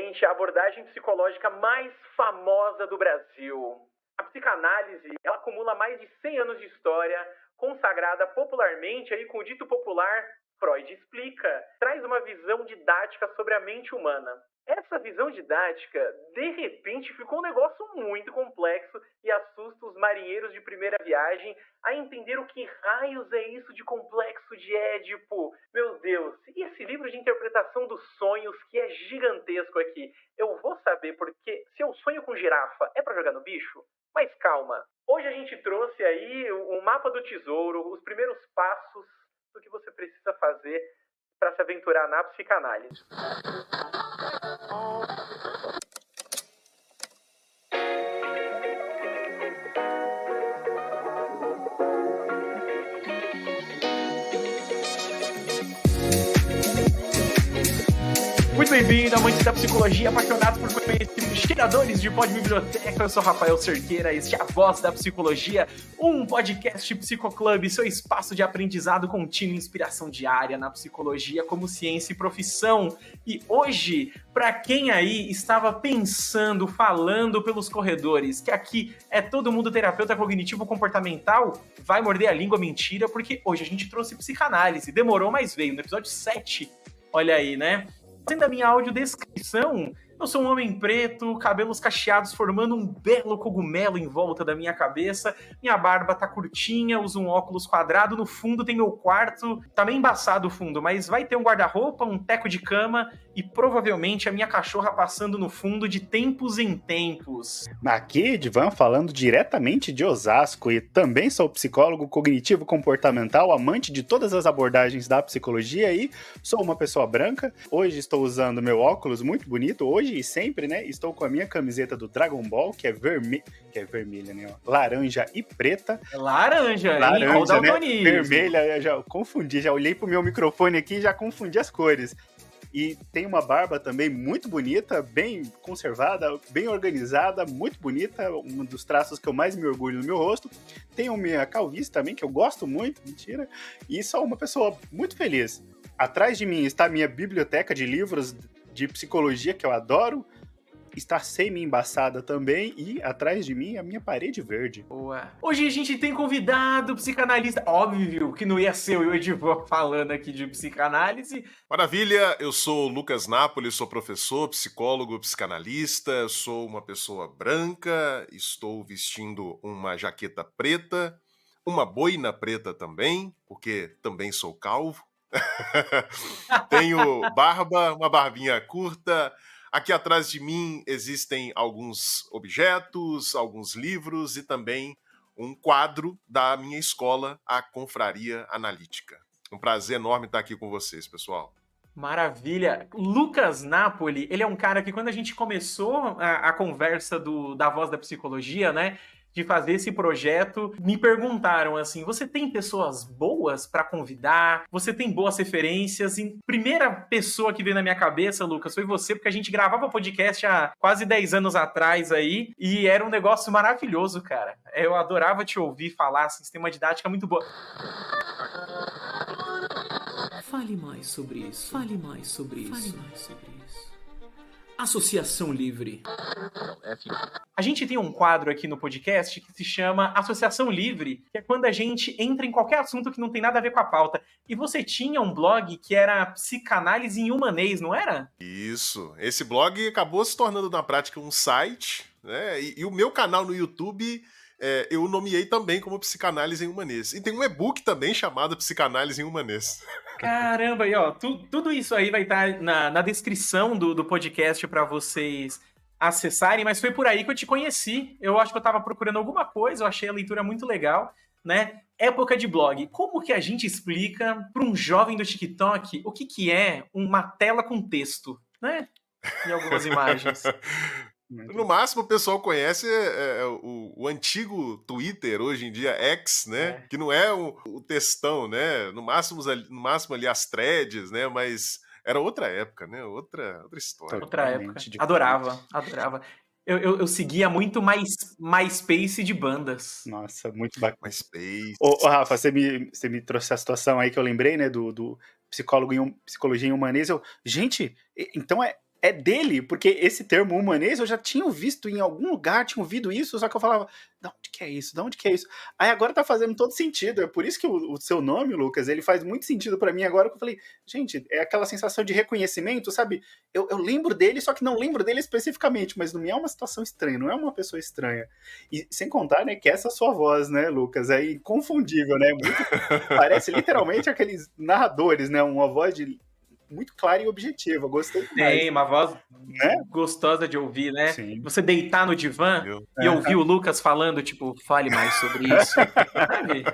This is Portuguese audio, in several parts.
provavelmente a abordagem psicológica mais famosa do Brasil. A psicanálise, ela acumula mais de 100 anos de história, consagrada popularmente aí com o dito popular Freud explica, traz uma visão didática sobre a mente humana. Essa visão didática, de repente, ficou um negócio muito complexo e assusta os marinheiros de primeira viagem a entender o que raios é isso de complexo de Édipo. Meu Deus, e esse livro de interpretação dos sonhos que é gigantesco aqui? Eu vou saber porque se eu sonho com girafa, é pra jogar no bicho? Mas calma, hoje a gente trouxe aí o mapa do tesouro, os primeiros passos do que você precisa fazer para se aventurar na psicanálise. Muito bem-vindo, amantes da psicologia, apaixonados por conhecimentos, cheiradores de pó de biblioteca. Eu sou Rafael Cerqueira, este é a Voz da Psicologia, um podcast psicoclube, seu espaço de aprendizado contínuo e inspiração diária na psicologia como ciência e profissão. E hoje, para quem aí estava pensando, falando pelos corredores, que aqui é todo mundo terapeuta cognitivo-comportamental, vai morder a língua, mentira, porque hoje a gente trouxe psicanálise, demorou, mas veio, no episódio 7, olha aí, né? Fazendo a minha audiodescrição, eu sou um homem preto, cabelos cacheados formando um belo cogumelo em volta da minha cabeça, minha barba tá curtinha, uso um óculos quadrado, no fundo tem meu quarto, tá meio embaçado o fundo, mas vai ter um guarda-roupa, um teco de cama e provavelmente a minha cachorra passando no fundo de tempos em tempos. Aqui, Edvan, falando diretamente de Osasco, e também sou psicólogo cognitivo-comportamental, amante de todas as abordagens da psicologia e sou uma pessoa branca. Hoje estou usando meu óculos muito bonito, hoje e sempre, né? Estou com a minha camiseta do Dragon Ball, que é vermelha, né? Laranja e preta. Laranja, né? Vermelha, eu já confundi, já olhei pro meu microfone aqui e já confundi as cores. E tem uma barba também muito bonita, bem conservada, bem organizada, muito bonita, um dos traços que eu mais me orgulho no meu rosto. Tenho minha calvície também, que eu gosto muito, mentira, e sou uma pessoa muito feliz. Atrás de mim está a minha biblioteca de livros de psicologia, que eu adoro, está semi-embaçada também, e atrás de mim a minha parede verde. Boa. Hoje a gente tem convidado psicanalista, óbvio que não ia ser eu e o Edivan falando aqui de psicanálise. Maravilha, eu sou o Lucas Napoli, sou professor, psicólogo, psicanalista, sou uma pessoa branca, estou vestindo uma jaqueta preta, uma boina preta também, porque também sou calvo. Tenho barba, uma barbinha curta. Aqui atrás de mim existem alguns objetos, alguns livros e também um quadro da minha escola, a Confraria Analítica. Um prazer enorme estar aqui com vocês, pessoal. Maravilha. Lucas Napoli, ele é um cara que quando a gente começou a conversa da Voz da Psicologia, né, de fazer esse projeto, me perguntaram assim, você tem pessoas boas para convidar? Você tem boas referências? E primeira pessoa que veio na minha cabeça, Lucas, foi você, porque a gente gravava podcast há quase 10 anos atrás aí, e era um negócio maravilhoso, cara. Eu adorava te ouvir falar, assim, você tem uma didática muito boa. Fale mais sobre isso. Fale mais sobre isso. Fale mais sobre isso. Associação Livre. A gente tem um quadro aqui no podcast que se chama Associação Livre, que é quando a gente entra em qualquer assunto que não tem nada a ver com a pauta. E você tinha um blog que era Psicanálise em Humanês, não era? Isso. Esse blog acabou se tornando na prática um site, né? E o meu canal no YouTube eu nomeei também como Psicanálise em Humanês. E tem um e-book também chamado Psicanálise em Humanês. Caramba, e ó, tudo isso aí vai estar na descrição do podcast para vocês acessarem, mas foi por aí que eu te conheci. Eu acho que eu tava procurando alguma coisa, eu achei a leitura muito legal, né? Época de blog. Como que a gente explica para um jovem do TikTok o que é uma tela com texto, né? E algumas imagens. No máximo, o pessoal conhece o antigo Twitter, hoje em dia X, né? Que não é o textão, né? No máximo ali as threads, né? Mas era outra época, né? Outra história. Outra época. Adorava. Eu seguia muito MySpace de bandas. Nossa, muito bacana. MySpace. Ô, Rafa, você me trouxe a situação aí que eu lembrei, né? Do psicologia em humanês. Gente, então é dele, porque esse termo humanês eu já tinha visto em algum lugar, tinha ouvido isso, só que eu falava, da onde que é isso? Da onde que é isso? Aí agora tá fazendo todo sentido, é por isso que o seu nome, Lucas, ele faz muito sentido pra mim agora, que eu falei, gente, é aquela sensação de reconhecimento, sabe? Eu lembro dele, só que não lembro dele especificamente, mas não é uma situação estranha, não é uma pessoa estranha. E sem contar, né, que essa sua voz, né, Lucas, é inconfundível, né? Parece literalmente aqueles narradores, né? Uma voz muito clara e objetiva, gostei demais. Tem uma voz né? gostosa de ouvir, né? Sim. Você deitar no divã e ouvir o Lucas falando, tipo, fale mais sobre isso. Sabe?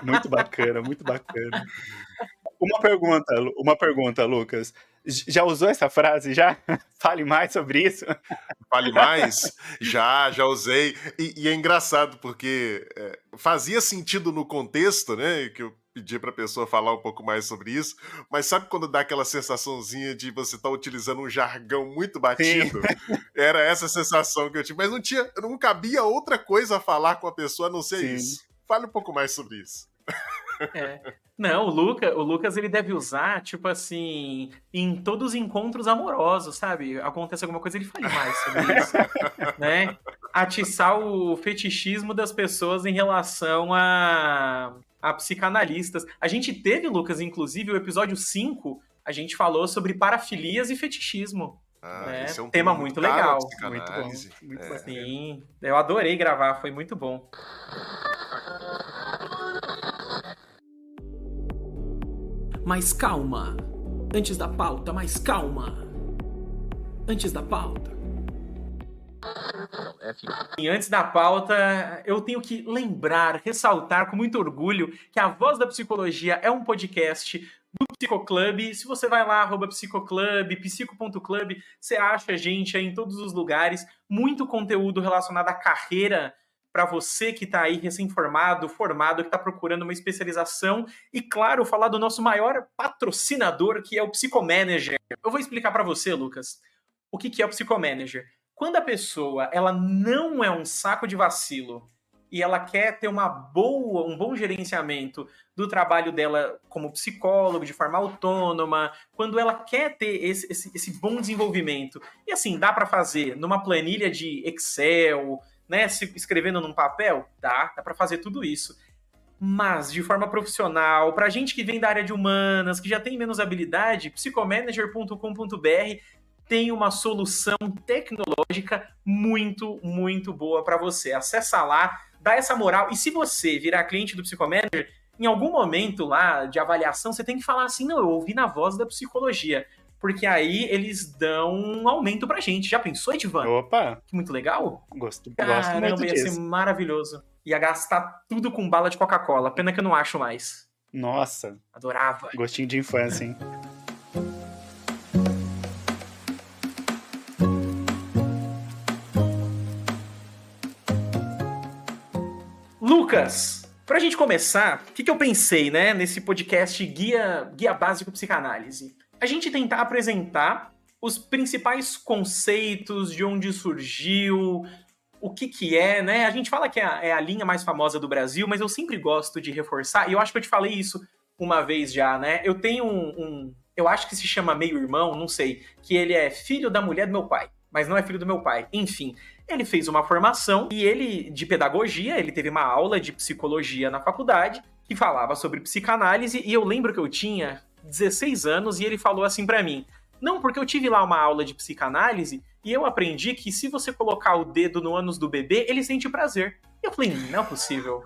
Muito bacana, muito bacana. Uma pergunta, Lucas. Já usou essa frase, já? Fale mais sobre isso? Fale mais? Já usei. E é engraçado, porque fazia sentido no contexto, né? Que eu pedi pra pessoa falar um pouco mais sobre isso, mas sabe quando dá aquela sensaçãozinha de você estar utilizando um jargão muito batido? Sim. Era essa sensação que eu tive, mas não cabia outra coisa a falar com a pessoa a não ser isso. Fale um pouco mais sobre isso. Não, o Lucas ele deve usar, tipo assim, em todos os encontros amorosos, sabe? Acontece alguma coisa, ele fale mais sobre isso, né? Atiçar o fetichismo das pessoas em relação a psicanalistas. A gente teve, Lucas, inclusive, o episódio 5, a gente falou sobre parafilias e fetichismo. Esse é um tema muito legal. Muito bom. Muito bom. Sim, eu adorei gravar, foi muito bom. Mas calma. Antes da pauta, mais calma. Antes da pauta. E antes da pauta, eu tenho que lembrar, ressaltar com muito orgulho que a Voz da Psicologia é um podcast do Psicoclub. Se você vai lá, @psicoclub, psico.club, você acha a gente aí em todos os lugares. Muito conteúdo relacionado à carreira para você que está aí recém-formado, formado, que está procurando uma especialização. E, claro, falar do nosso maior patrocinador, que é o Psicomanager. Eu vou explicar para você, Lucas, o que é o Psicomanager. Quando a pessoa ela não é um saco de vacilo e ela quer ter um bom gerenciamento do trabalho dela como psicólogo, de forma autônoma, quando ela quer ter esse bom desenvolvimento, e assim, dá para fazer numa planilha de Excel, né, escrevendo num papel, dá para fazer tudo isso. Mas, de forma profissional, para gente que vem da área de humanas, que já tem menos habilidade, psicomanager.com.br tem uma solução tecnológica muito, muito boa para você. Acessa lá, dá essa moral. E se você virar cliente do Psicomanager, em algum momento lá de avaliação, você tem que falar assim, não, eu ouvi na Voz da Psicologia. Porque aí eles dão um aumento pra gente. Já pensou, Edvan? Opa! Que muito legal. Gosto Caramba, muito ia disso. ser maravilhoso. Ia gastar tudo com bala de Coca-Cola. Pena que eu não acho mais. Nossa. Adorava. Gostinho de infância, hein? Lucas, pra gente começar, o que eu pensei, né, nesse podcast Guia Básico Psicanálise? A gente tentar apresentar os principais conceitos, de onde surgiu, o que é, né? A gente fala que é a linha mais famosa do Brasil, mas eu sempre gosto de reforçar, e eu acho que eu te falei isso uma vez já, né? Eu tenho eu acho que se chama meio-irmão, não sei, que ele é filho da mulher do meu pai, mas não é filho do meu pai. Enfim, ele fez uma formação e ele, de pedagogia, ele teve uma aula de psicologia na faculdade que falava sobre psicanálise, e eu lembro que eu tinha 16 anos e ele falou assim pra mim, não, porque eu tive lá uma aula de psicanálise e eu aprendi que se você colocar o dedo no ânus do bebê, ele sente prazer. E eu falei, não é possível.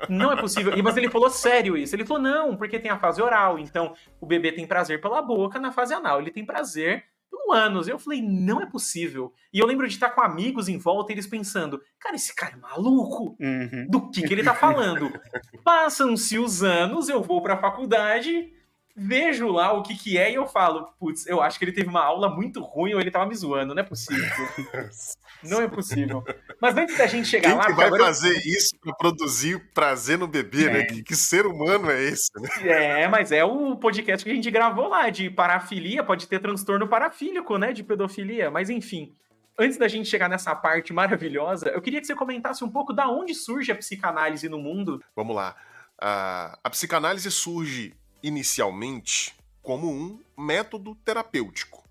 Não é possível. Mas ele falou sério isso. Ele falou, não, porque tem a fase oral, então o bebê tem prazer pela boca, na fase anal ele tem prazer pelo ânus. Eu falei, não é possível. E eu lembro de estar com amigos em volta e eles pensando, cara, esse cara é maluco? Do que ele tá falando? Passam-se os anos, eu vou pra faculdade, vejo lá o que é e eu falo, putz, eu acho que ele teve uma aula muito ruim ou ele tava me zoando, não é possível. Não é possível. Mas antes da gente chegar lá... Quem que vai fazer isso pra produzir prazer no bebê, né? Que ser humano é esse, né? Mas é o podcast que a gente gravou lá, de parafilia, pode ter transtorno parafílico, né? De pedofilia, mas enfim. Antes da gente chegar nessa parte maravilhosa, eu queria que você comentasse um pouco da onde surge a psicanálise no mundo. Vamos lá. A psicanálise surge inicialmente como um método terapêutico.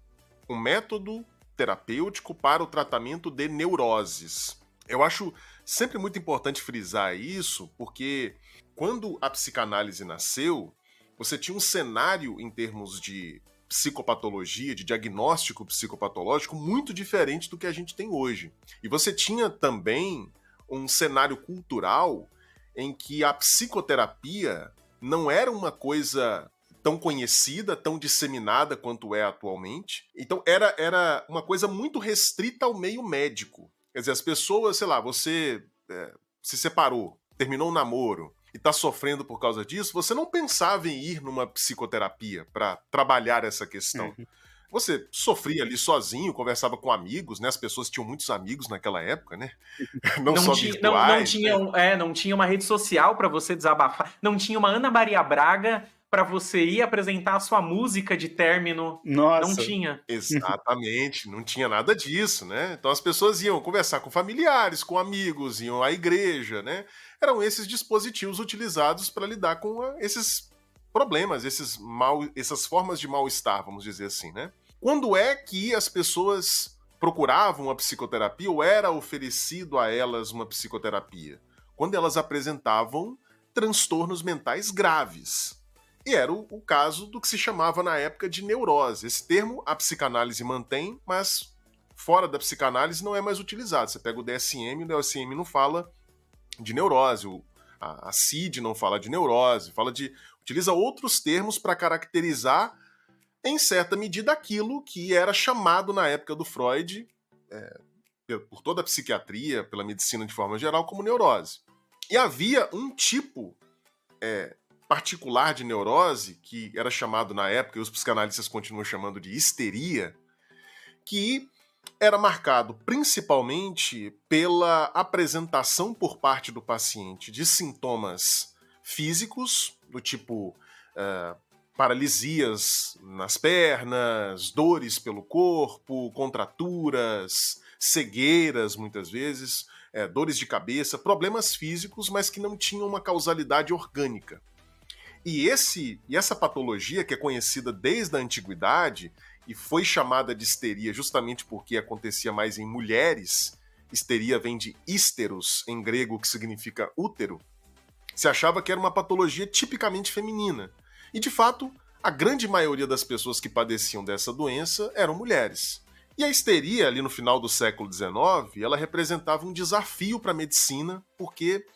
Um método terapêutico para o tratamento de neuroses. Eu acho sempre muito importante frisar isso, porque quando a psicanálise nasceu, você tinha um cenário em termos de psicopatologia, de diagnóstico psicopatológico, muito diferente do que a gente tem hoje. E você tinha também um cenário cultural em que a psicoterapia não era uma coisa tão conhecida, tão disseminada quanto é atualmente. Então era uma coisa muito restrita ao meio médico. Quer dizer, as pessoas, sei lá, você se separou, terminou um namoro e está sofrendo por causa disso, você não pensava em ir numa psicoterapia para trabalhar essa questão. Você sofria ali sozinho, conversava com amigos, né? As pessoas tinham muitos amigos naquela época, né? Não só virtuais. Não tinha uma rede social para você desabafar. Não tinha uma Ana Maria Braga para você ir apresentar a sua música de término. Nossa. Não tinha. Exatamente, não tinha nada disso, né? Então as pessoas iam conversar com familiares, com amigos, iam à igreja, né? Eram esses dispositivos utilizados para lidar com esses problemas, essas formas de mal-estar, vamos dizer assim, né? Quando é que as pessoas procuravam a psicoterapia ou era oferecido a elas uma psicoterapia? Quando elas apresentavam transtornos mentais graves. E era o caso do que se chamava na época de neurose. Esse termo a psicanálise mantém, mas fora da psicanálise não é mais utilizado. Você pega o DSM não fala de neurose, a CID não fala de neurose, utiliza outros termos para caracterizar, em certa medida, aquilo que era chamado na época do Freud, por toda a psiquiatria, pela medicina de forma geral, como neurose. E havia um tipo particular de neurose, que era chamado na época, e os psicanalistas continuam chamando de histeria, que era marcado principalmente pela apresentação por parte do paciente de sintomas físicos, do tipo paralisias nas pernas, dores pelo corpo, contraturas, cegueiras muitas vezes, dores de cabeça, problemas físicos, mas que não tinham uma causalidade orgânica. E essa patologia, que é conhecida desde a antiguidade e foi chamada de histeria justamente porque acontecia mais em mulheres, histeria vem de histeros, em grego, que significa útero, se achava que era uma patologia tipicamente feminina. E, de fato, a grande maioria das pessoas que padeciam dessa doença eram mulheres. E a histeria, ali no final do século XIX, ela representava um desafio para a medicina, porque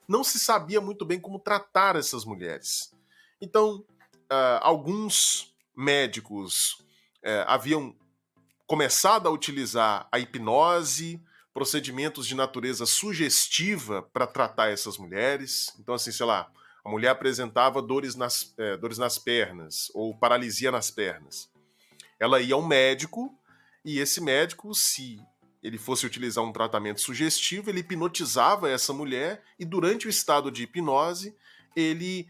não se sabia muito bem como tratar essas mulheres. Então, alguns médicos haviam começado a utilizar a hipnose, procedimentos de natureza sugestiva para tratar essas mulheres. Então, assim, sei lá, a mulher apresentava dores nas pernas ou paralisia nas pernas. Ela ia a um médico e esse médico, se ele fosse utilizar um tratamento sugestivo, ele hipnotizava essa mulher e durante o estado de hipnose ele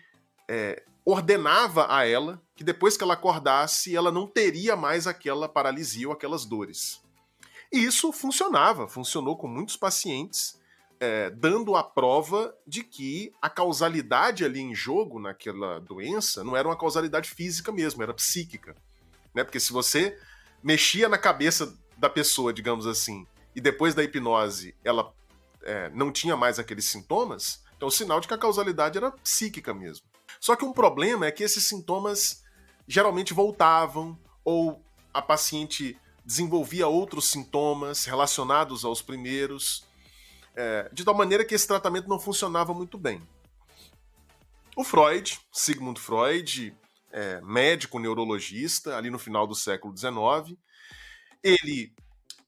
ordenava a ela que depois que ela acordasse ela não teria mais aquela paralisia ou aquelas dores. E isso funcionou com muitos pacientes, dando a prova de que a causalidade ali em jogo naquela doença não era uma causalidade física mesmo, era psíquica. Né? Porque se você mexia na cabeça da pessoa, digamos assim, e depois da hipnose ela não tinha mais aqueles sintomas, então o sinal de que a causalidade era psíquica mesmo. Só que um problema é que esses sintomas geralmente voltavam, ou a paciente desenvolvia outros sintomas relacionados aos primeiros, de tal maneira que esse tratamento não funcionava muito bem. O Freud, Sigmund Freud, médico neurologista, ali no final do século XIX, ele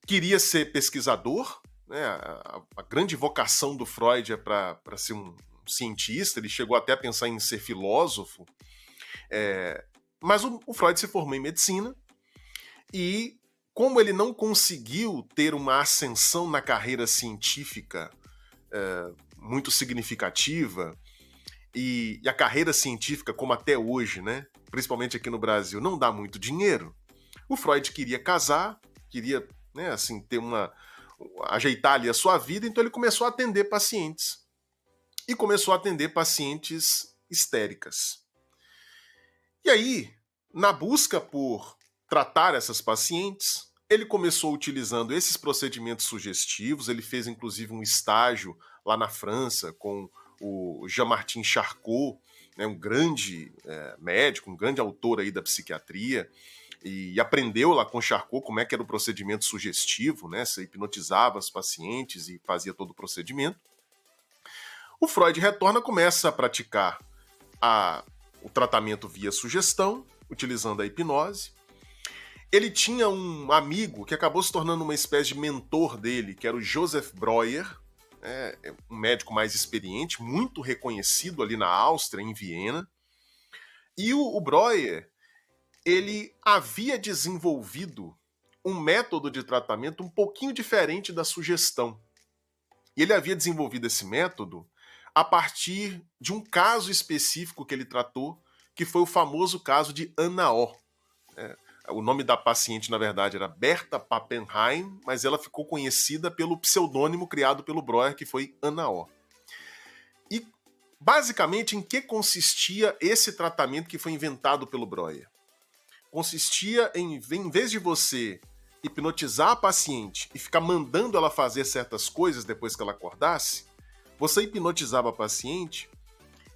queria ser pesquisador, né? A grande vocação do Freud é para ser um cientista, ele chegou até a pensar em ser filósofo, mas o Freud se formou em medicina e, como ele não conseguiu ter uma ascensão na carreira científica muito significativa, e a carreira científica, como até hoje, né, principalmente aqui no Brasil, não dá muito dinheiro, o Freud queria casar, queria, né, assim, ajeitar ali a sua vida, então ele começou a atender pacientes. E começou a atender pacientes histéricas. E aí, na busca por tratar essas pacientes, ele começou utilizando esses procedimentos sugestivos. Ele fez inclusive um estágio lá na França com o Jean-Martin Charcot, né, um grande médico, um grande autor aí da psiquiatria, e aprendeu lá com Charcot como é que era o procedimento sugestivo, né? Você hipnotizava as pacientes e fazia todo o procedimento. O Freud retorna, começa a praticar o tratamento via sugestão, utilizando a hipnose. Ele tinha um amigo que acabou se tornando uma espécie de mentor dele, que era o Joseph Breuer, um médico mais experiente, muito reconhecido ali na Áustria, em Viena. E o Breuer, ele havia desenvolvido um método de tratamento um pouquinho diferente da sugestão. E ele havia desenvolvido esse método a partir de um caso específico que ele tratou, que foi o famoso caso de Anna O. O nome da paciente, na verdade, era Berta Pappenheim, mas ela ficou conhecida pelo pseudônimo criado pelo Breuer, que foi Anna O. E, basicamente, em que consistia esse tratamento que foi inventado pelo Breuer? Consistia em vez de você hipnotizar a paciente e ficar mandando ela fazer certas coisas depois que ela acordasse, você hipnotizava a paciente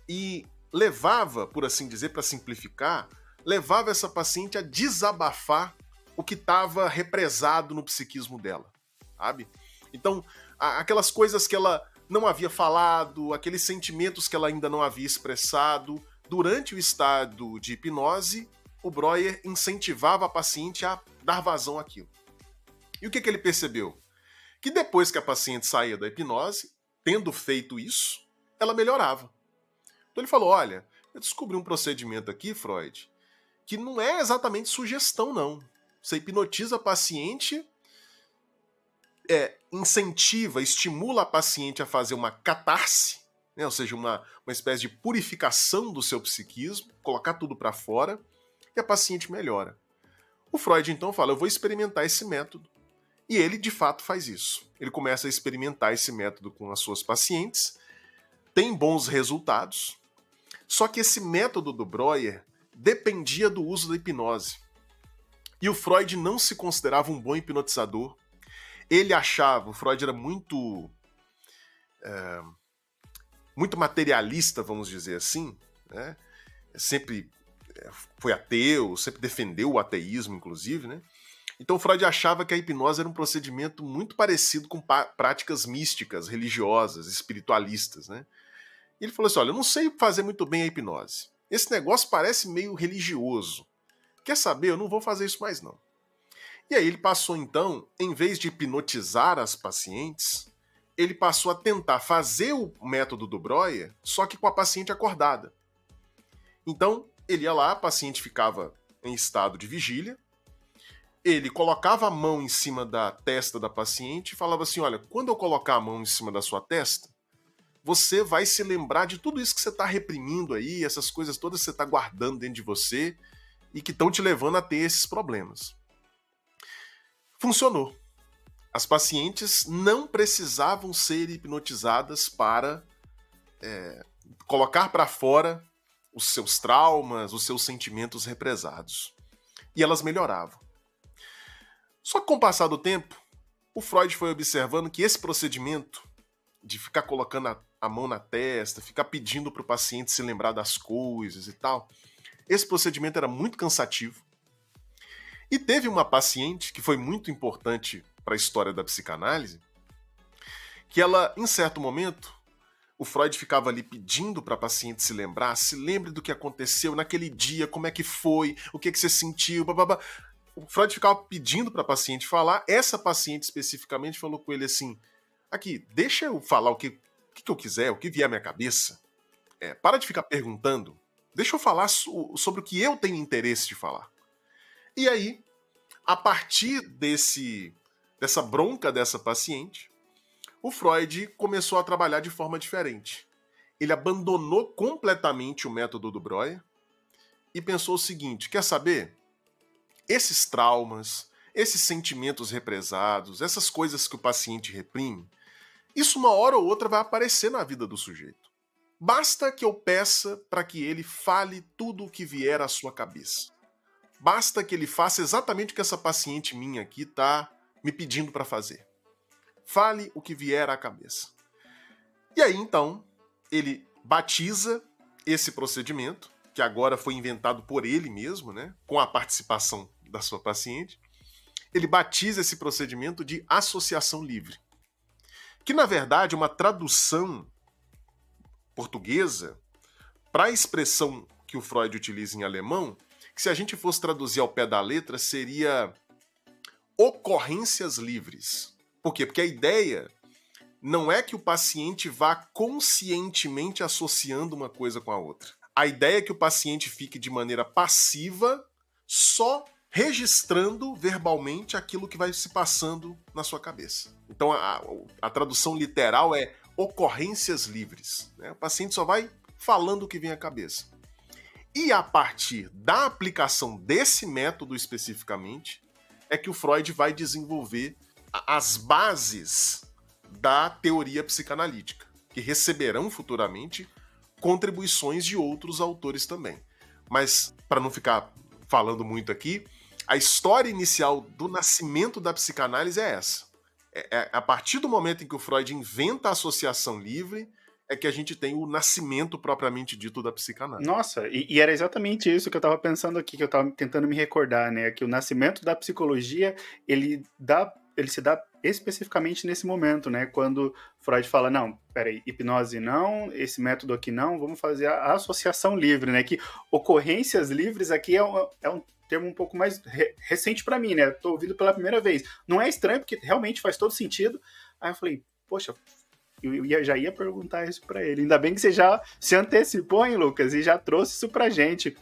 e levava, por assim dizer, para simplificar, levava essa paciente a desabafar o que estava represado no psiquismo dela, sabe? Então, aquelas coisas que ela não havia falado, aqueles sentimentos que ela ainda não havia expressado, durante o estado de hipnose, o Breuer incentivava a paciente a dar vazão àquilo. E o que ele percebeu? Que depois que a paciente saía da hipnose, tendo feito isso, ela melhorava. Então ele falou, olha, eu descobri um procedimento aqui, Freud, que não é exatamente sugestão, não. Você hipnotiza a paciente, incentiva, estimula a paciente a fazer uma catarse, né, ou seja, uma espécie de purificação do seu psiquismo, colocar tudo para fora, e a paciente melhora. O Freud, então, fala, eu vou experimentar esse método. E ele, de fato, faz isso. Ele começa a experimentar esse método com as suas pacientes, tem bons resultados, só que esse método do Breuer dependia do uso da hipnose. E o Freud não se considerava um bom hipnotizador. Ele achava, o Freud era muito materialista, vamos dizer assim, né? Sempre foi ateu, sempre defendeu o ateísmo, inclusive, né? Então Freud achava que a hipnose era um procedimento muito parecido com práticas místicas, religiosas, espiritualistas, né? E ele falou assim, olha, eu não sei fazer muito bem a hipnose. Esse negócio parece meio religioso. Quer saber? Eu não vou fazer isso mais, não. E aí ele passou, então, em vez de hipnotizar as pacientes, ele passou a tentar fazer o método do Breuer, só que com a paciente acordada. Então, ele ia lá, a paciente ficava em estado de vigília, ele colocava a mão em cima da testa da paciente e falava assim, olha, quando eu colocar a mão em cima da sua testa, você vai se lembrar de tudo isso que você está reprimindo aí, essas coisas todas que você está guardando dentro de você e que estão te levando a ter esses problemas. Funcionou. As pacientes não precisavam ser hipnotizadas para colocar para fora os seus traumas, os seus sentimentos represados. E elas melhoravam. Só que com o passar do tempo, o Freud foi observando que esse procedimento de ficar colocando a mão na testa, ficar pedindo para o paciente se lembrar das coisas e tal, esse procedimento era muito cansativo. E teve uma paciente que foi muito importante para a história da psicanálise, que ela, em certo momento, o Freud ficava ali pedindo para a paciente se lembrar, se lembre do que aconteceu naquele dia, como é que foi, o que você sentiu, bababá. O Freud ficava pedindo para a paciente falar, essa paciente especificamente falou com ele assim, aqui, deixa eu falar o que eu quiser, o que vier à minha cabeça, para de ficar perguntando, deixa eu falar sobre o que eu tenho interesse de falar. E aí, a partir dessa bronca dessa paciente, o Freud começou a trabalhar de forma diferente. Ele abandonou completamente o método do Breuer e pensou o seguinte, quer saber? Esses traumas, esses sentimentos represados, essas coisas que o paciente reprime, isso uma hora ou outra vai aparecer na vida do sujeito. Basta que eu peça para que ele fale tudo o que vier à sua cabeça. basta que ele faça exatamente o que essa paciente minha aqui tá me pedindo para fazer. Fale o que vier à cabeça. E aí, então, ele batiza esse procedimento, que agora foi inventado por ele mesmo, né, com a participação da sua paciente. Ele batiza esse procedimento de associação livre, que, na verdade, é uma tradução portuguesa para a expressão que o Freud utiliza em alemão, que se a gente fosse traduzir ao pé da letra, seria ocorrências livres. Por quê? Porque a ideia não é que o paciente vá conscientemente associando uma coisa com a outra. A ideia é que o paciente fique de maneira passiva, só registrando verbalmente aquilo que vai se passando na sua cabeça. Então a tradução literal é ocorrências livres, né? O paciente só vai falando o que vem à cabeça. E a partir da aplicação desse método especificamente, é que o Freud vai desenvolver as bases da teoria psicanalítica, que receberão futuramente contribuições de outros autores também. Mas, para não ficar falando muito aqui, a história inicial do nascimento da psicanálise é essa. É a partir do momento em que o Freud inventa a associação livre, é que a gente tem o nascimento propriamente dito da psicanálise. Nossa, e era exatamente isso que eu estava pensando aqui, que eu estava tentando me recordar, né? Que o nascimento da psicologia, ele se dá especificamente nesse momento, né? Quando Freud fala, não, peraí, hipnose não, esse método aqui não, vamos fazer a associação livre, né? Que ocorrências livres aqui é um termo um pouco mais recente para mim, né? Tô ouvindo pela primeira vez. Não é estranho, porque realmente faz todo sentido. Aí eu falei, poxa, eu já ia perguntar isso para ele. Ainda bem que você já se antecipou, hein, Lucas? E já trouxe isso pra gente.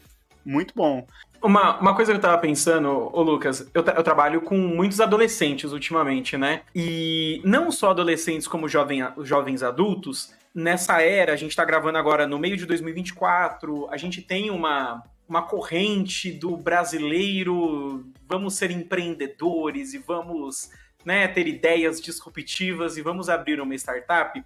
Muito bom. Uma coisa que eu tava pensando, ô Lucas, eu trabalho com muitos adolescentes ultimamente, né? E não só adolescentes como jovens adultos. Nessa era, a gente tá gravando agora no meio de 2024, a gente tem uma corrente do brasileiro, vamos ser empreendedores e vamos, né, ter ideias disruptivas e vamos abrir uma startup.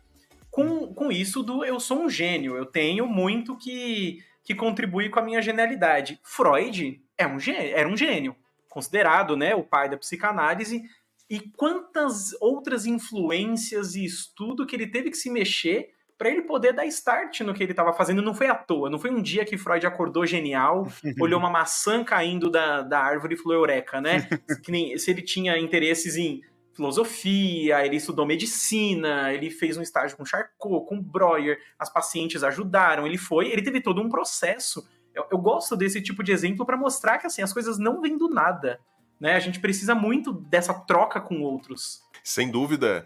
Com isso eu sou um gênio, eu tenho muito que contribui com a minha genialidade. Freud era um gênio, considerado, né, o pai da psicanálise, e quantas outras influências e estudo que ele teve que se mexer para ele poder dar start no que ele estava fazendo. Não foi à toa, não foi um dia que Freud acordou genial, olhou uma maçã caindo da árvore e falou eureka, né? Que nem, se ele tinha interesses em filosofia, ele estudou medicina, ele fez um estágio com Charcot, com Breuer, as pacientes ajudaram, ele teve todo um processo. Eu gosto desse tipo de exemplo para mostrar que assim, as coisas não vêm do nada, né? A gente precisa muito dessa troca com outros. Sem dúvida,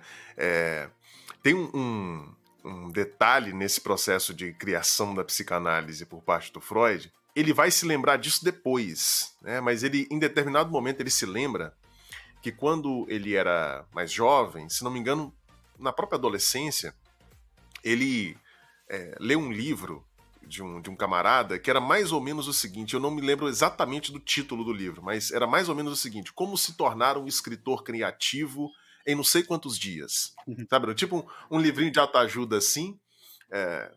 tem um detalhe nesse processo de criação da psicanálise por parte do Freud. Ele vai se lembrar disso depois, né? Mas ele, em determinado momento, ele se lembra que quando ele era mais jovem, se não me engano, na própria adolescência, ele leu um livro de um camarada que era mais ou menos o seguinte, eu não me lembro exatamente do título do livro, mas era mais ou menos o seguinte: como se tornar um escritor criativo em não sei quantos dias. Sabe? Tipo um livrinho de autoajuda assim,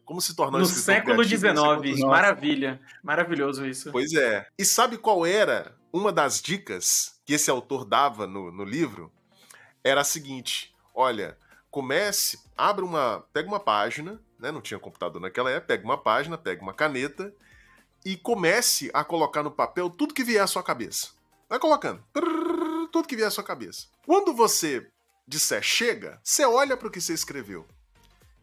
como se tornar um escritor criativo. No século XIX, maravilha, maravilhoso isso. Pois é. E sabe qual era uma das dicas que esse autor dava no livro? Era a seguinte: olha, pega uma página, né? Não tinha computador naquela época, pega uma página, pega uma caneta e comece a colocar no papel tudo que vier à sua cabeça. Vai colocando, tudo que vier à sua cabeça. Quando você disser chega, você olha para o que você escreveu.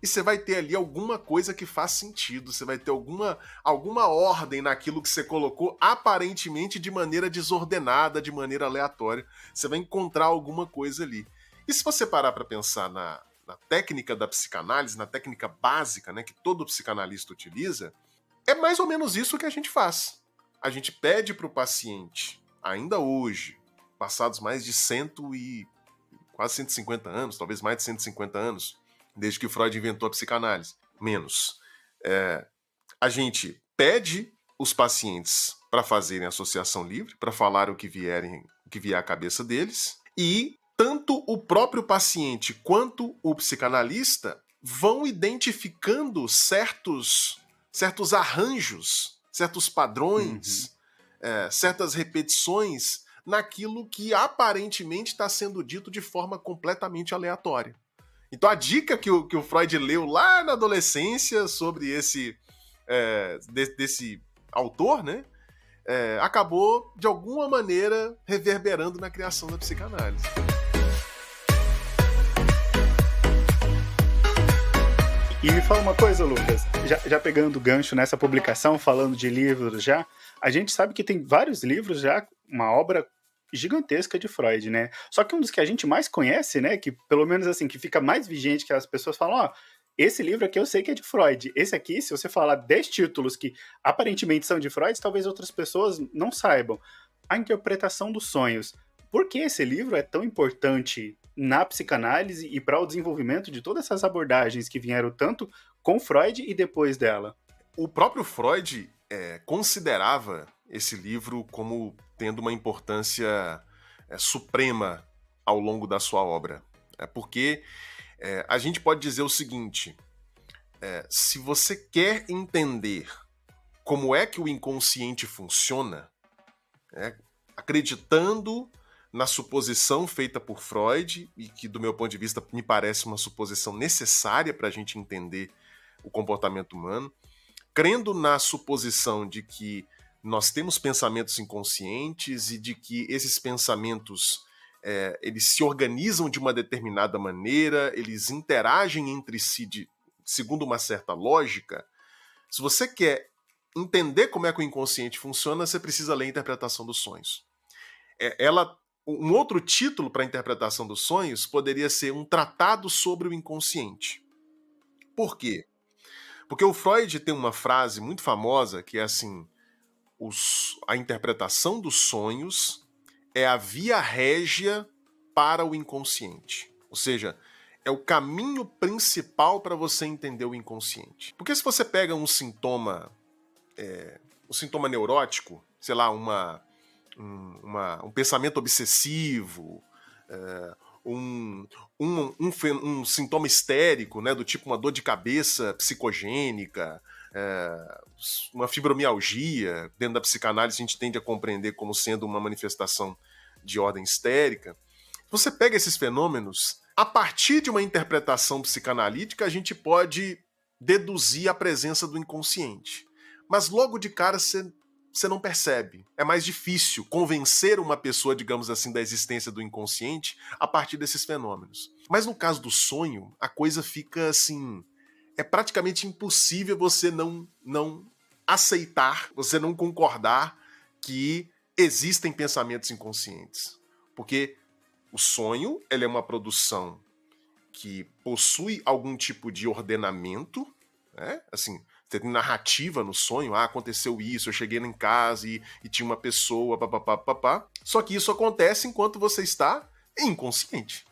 E você vai ter ali alguma coisa que faz sentido, você vai ter alguma ordem naquilo que você colocou, aparentemente de maneira desordenada, de maneira aleatória. Você vai encontrar alguma coisa ali. E se você parar para pensar na técnica da psicanálise, na técnica básica, né, que todo psicanalista utiliza, é mais ou menos isso que a gente faz. A gente pede para o paciente, ainda hoje, passados mais de quase 150 anos, talvez mais de 150 anos, desde que Freud inventou a psicanálise, menos. A gente pede os pacientes para fazerem associação livre, para falar o que vier à cabeça deles, e tanto o próprio paciente quanto o psicanalista vão identificando certos arranjos, certos padrões, certas repetições naquilo que aparentemente está sendo dito de forma completamente aleatória. Então a dica que o Freud leu lá na adolescência sobre desse autor, né, acabou de alguma maneira reverberando na criação da psicanálise. E me fala uma coisa, Lucas, já pegando o gancho nessa publicação, falando de livros já, a gente sabe que tem vários livros já, uma obra gigantesca de Freud, né? Só que um dos que a gente mais conhece, né, que pelo menos assim, que fica mais vigente, que as pessoas falam, ó, esse livro aqui eu sei que é de Freud, esse aqui, se você falar 10 títulos que aparentemente são de Freud, talvez outras pessoas não saibam. A Interpretação dos Sonhos. Por que esse livro é tão importante na psicanálise e para o desenvolvimento de todas essas abordagens que vieram tanto com Freud e depois dela? O próprio Freud considerava esse livro como tendo uma importância suprema ao longo da sua obra. Porque a gente pode dizer o seguinte, se você quer entender como é que o inconsciente funciona, acreditando na suposição feita por Freud, e que do meu ponto de vista me parece uma suposição necessária para a gente entender o comportamento humano, crendo na suposição de que nós temos pensamentos inconscientes e de que esses pensamentos eles se organizam de uma determinada maneira, eles interagem entre si segundo uma certa lógica. Se você quer entender como é que o inconsciente funciona, você precisa ler a Interpretação dos Sonhos. Um outro título para a Interpretação dos Sonhos poderia ser um tratado sobre o inconsciente. Por quê? Porque o Freud tem uma frase muito famosa que é assim, a interpretação dos sonhos é a via régia para o inconsciente. Ou seja, é o caminho principal para você entender o inconsciente. Porque se você pega um sintoma neurótico, sei lá, um pensamento obsessivo, um sintoma histérico, né, do tipo uma dor de cabeça psicogênica, uma fibromialgia, dentro da psicanálise a gente tende a compreender como sendo uma manifestação de ordem histérica. Você pega esses fenômenos, a partir de uma interpretação psicanalítica a gente pode deduzir a presença do inconsciente. Mas logo de cara você não percebe. É mais difícil convencer uma pessoa, digamos assim, da existência do inconsciente a partir desses fenômenos. Mas no caso do sonho, a coisa fica assim... É praticamente impossível você não aceitar, você não concordar que existem pensamentos inconscientes. Porque o sonho, ele é uma produção que possui algum tipo de ordenamento, né? Assim, você tem narrativa no sonho, aconteceu isso, eu cheguei em casa e tinha uma pessoa, papapá. Só que isso acontece enquanto você está inconsciente.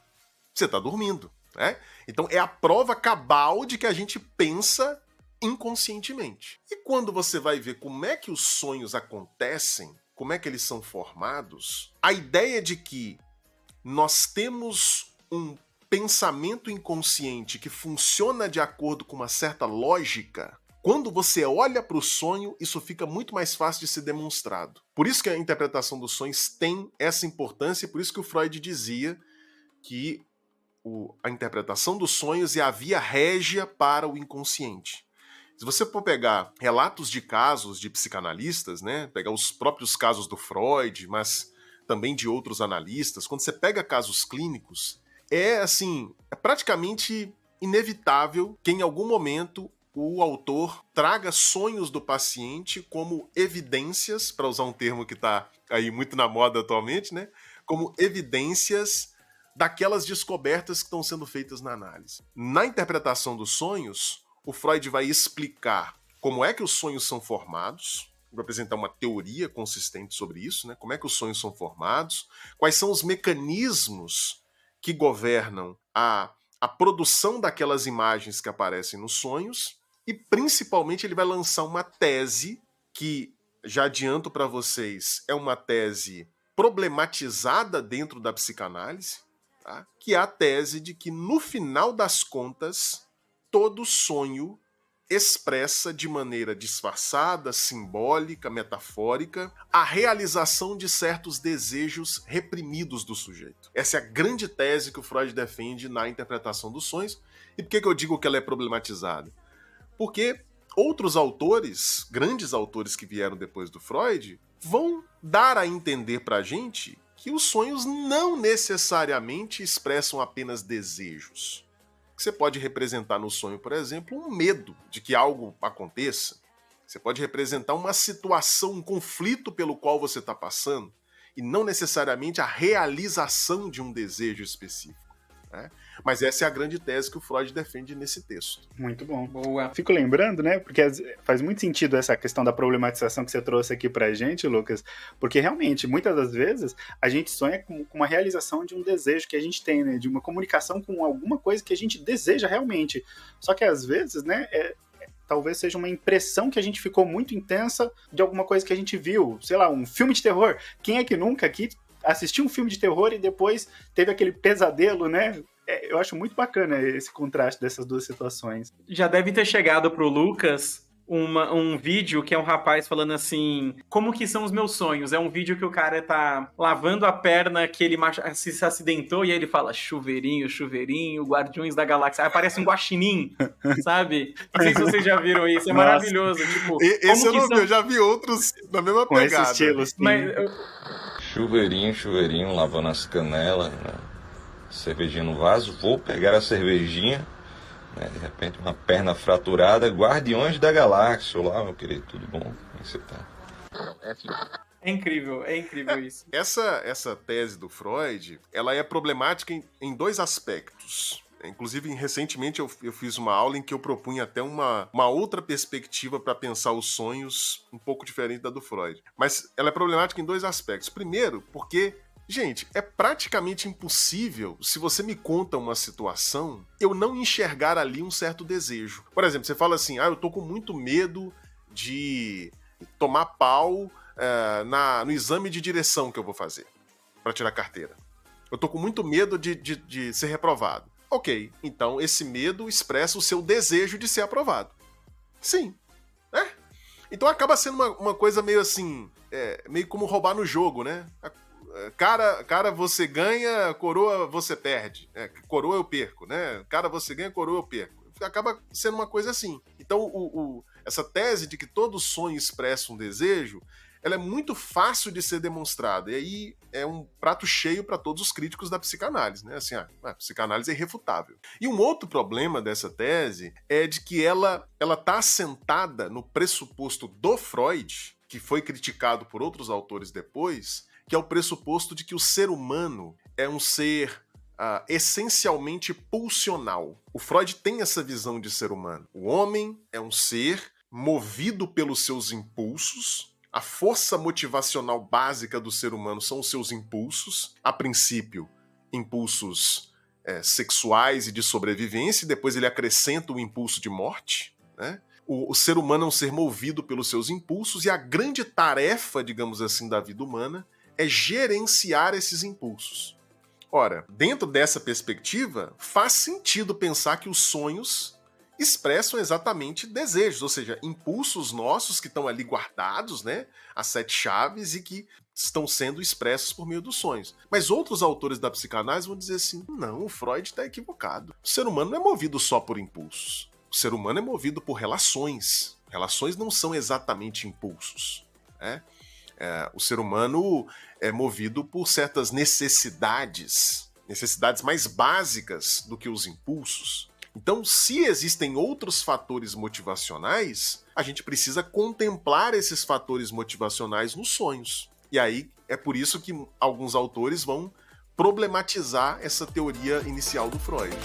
Você está dormindo, né? Então é a prova cabal de que a gente pensa inconscientemente. E quando você vai ver como é que os sonhos acontecem, como é que eles são formados, a ideia de que nós temos um pensamento inconsciente que funciona de acordo com uma certa lógica, quando você olha para o sonho, isso fica muito mais fácil de ser demonstrado. Por isso que a interpretação dos sonhos tem essa importância, e por isso que o Freud dizia que a interpretação dos sonhos é a via régia para o inconsciente. Se você for pegar relatos de casos de psicanalistas, né, pegar os próprios casos do Freud, mas também de outros analistas, quando você pega casos clínicos, é praticamente inevitável que em algum momento o autor traga sonhos do paciente como evidências, para usar um termo que está aí muito na moda atualmente, né, como evidências daquelas descobertas que estão sendo feitas na análise. Na interpretação dos sonhos, o Freud vai explicar como é que os sonhos são formados, vai apresentar uma teoria consistente sobre isso, né? Como é que os sonhos são formados, quais são os mecanismos que governam a produção daquelas imagens que aparecem nos sonhos, e principalmente ele vai lançar uma tese que, já adianto para vocês, é uma tese problematizada dentro da psicanálise, tá? Que é a tese de que, no final das contas, todo sonho expressa de maneira disfarçada, simbólica, metafórica, a realização de certos desejos reprimidos do sujeito. Essa é a grande tese que o Freud defende na interpretação dos sonhos. E por que eu digo que ela é problematizada? Porque outros autores, grandes autores que vieram depois do Freud, vão dar a entender pra gente que os sonhos não necessariamente expressam apenas desejos. Você pode representar no sonho, por exemplo, um medo de que algo aconteça. Você pode representar uma situação, um conflito pelo qual você está passando, e não necessariamente a realização de um desejo específico, né? Mas essa é a grande tese que o Freud defende nesse texto. Muito bom. Boa. Fico lembrando, né, porque faz muito sentido essa questão da problematização que você trouxe aqui pra gente, Lucas, porque realmente, muitas das vezes, a gente sonha com uma realização de um desejo que a gente tem, né, de uma comunicação com alguma coisa que a gente deseja realmente. Só que às vezes, né, talvez seja uma impressão que a gente ficou muito intensa de alguma coisa que a gente viu, sei lá, um filme de terror. Quem é que nunca aqui assistiu um filme de terror e depois teve aquele pesadelo, né? Eu acho muito bacana esse contraste dessas duas situações. Já deve ter chegado pro Lucas um vídeo que é um rapaz falando assim, como que são os meus sonhos? É um vídeo que o cara tá lavando a perna que ele se acidentou e aí ele fala, chuveirinho, chuveirinho, Guardiões da Galáxia. Aí aparece um guaxinim, sabe? Não sei se vocês já viram isso, é Nossa. Maravilhoso. Tipo, Esse eu não vi, eu já vi outros na mesma Com pegada. esse estilo, sim. Mas, Chuveirinho, lavando as canelas, né? Cervejinha no vaso, vou pegar a cervejinha, né? De repente uma perna fraturada, Guardiões da Galáxia. Olá, meu querido, tudo bom? Como você tá? é incrível isso. Essa tese do Freud, ela é problemática em dois aspectos. Inclusive, recentemente eu fiz uma aula em que eu propunha até uma outra perspectiva para pensar os sonhos um pouco diferente da do Freud. Mas ela é problemática em dois aspectos. Primeiro, porque, gente, é praticamente impossível, se você me conta uma situação, eu não enxergar ali um certo desejo. Por exemplo, você fala assim, eu tô com muito medo de tomar pau no exame de direção que eu vou fazer para tirar carteira. Eu tô com muito medo de ser reprovado. Ok, então esse medo expressa o seu desejo de ser aprovado. Sim, né? Então acaba sendo uma coisa meio assim, meio como roubar no jogo, né? Cara, você ganha, coroa você perde. Coroa eu perco, né? Cara, você ganha, coroa eu perco. Acaba sendo uma coisa assim. Então essa tese de que todo sonho expressa um desejo, ela é muito fácil de ser demonstrada. E aí é um prato cheio para todos os críticos da psicanálise, né? Assim, a psicanálise é irrefutável. E um outro problema dessa tese é de que ela está assentada no pressuposto do Freud, que foi criticado por outros autores depois, que é o pressuposto de que o ser humano é um ser essencialmente pulsional. O Freud tem essa visão de ser humano. O homem é um ser movido pelos seus impulsos. A força motivacional básica do ser humano são os seus impulsos. A princípio, impulsos sexuais e de sobrevivência, e depois ele acrescenta o impulso de morte, né? O ser humano é um ser movido pelos seus impulsos, e a grande tarefa, digamos assim, da vida humana é gerenciar esses impulsos. Ora, dentro dessa perspectiva, faz sentido pensar que os sonhos expressam exatamente desejos, ou seja, impulsos nossos que estão ali guardados, né, as 7 chaves, e que estão sendo expressos por meio dos sonhos. Mas outros autores da psicanálise vão dizer assim, não, o Freud está equivocado. O ser humano não é movido só por impulsos. O ser humano é movido por relações. Relações não são exatamente impulsos, né? O ser humano é movido por certas necessidades mais básicas do que os impulsos. Então, se existem outros fatores motivacionais, a gente precisa contemplar esses fatores motivacionais nos sonhos. E aí, é por isso que alguns autores vão problematizar essa teoria inicial do Freud.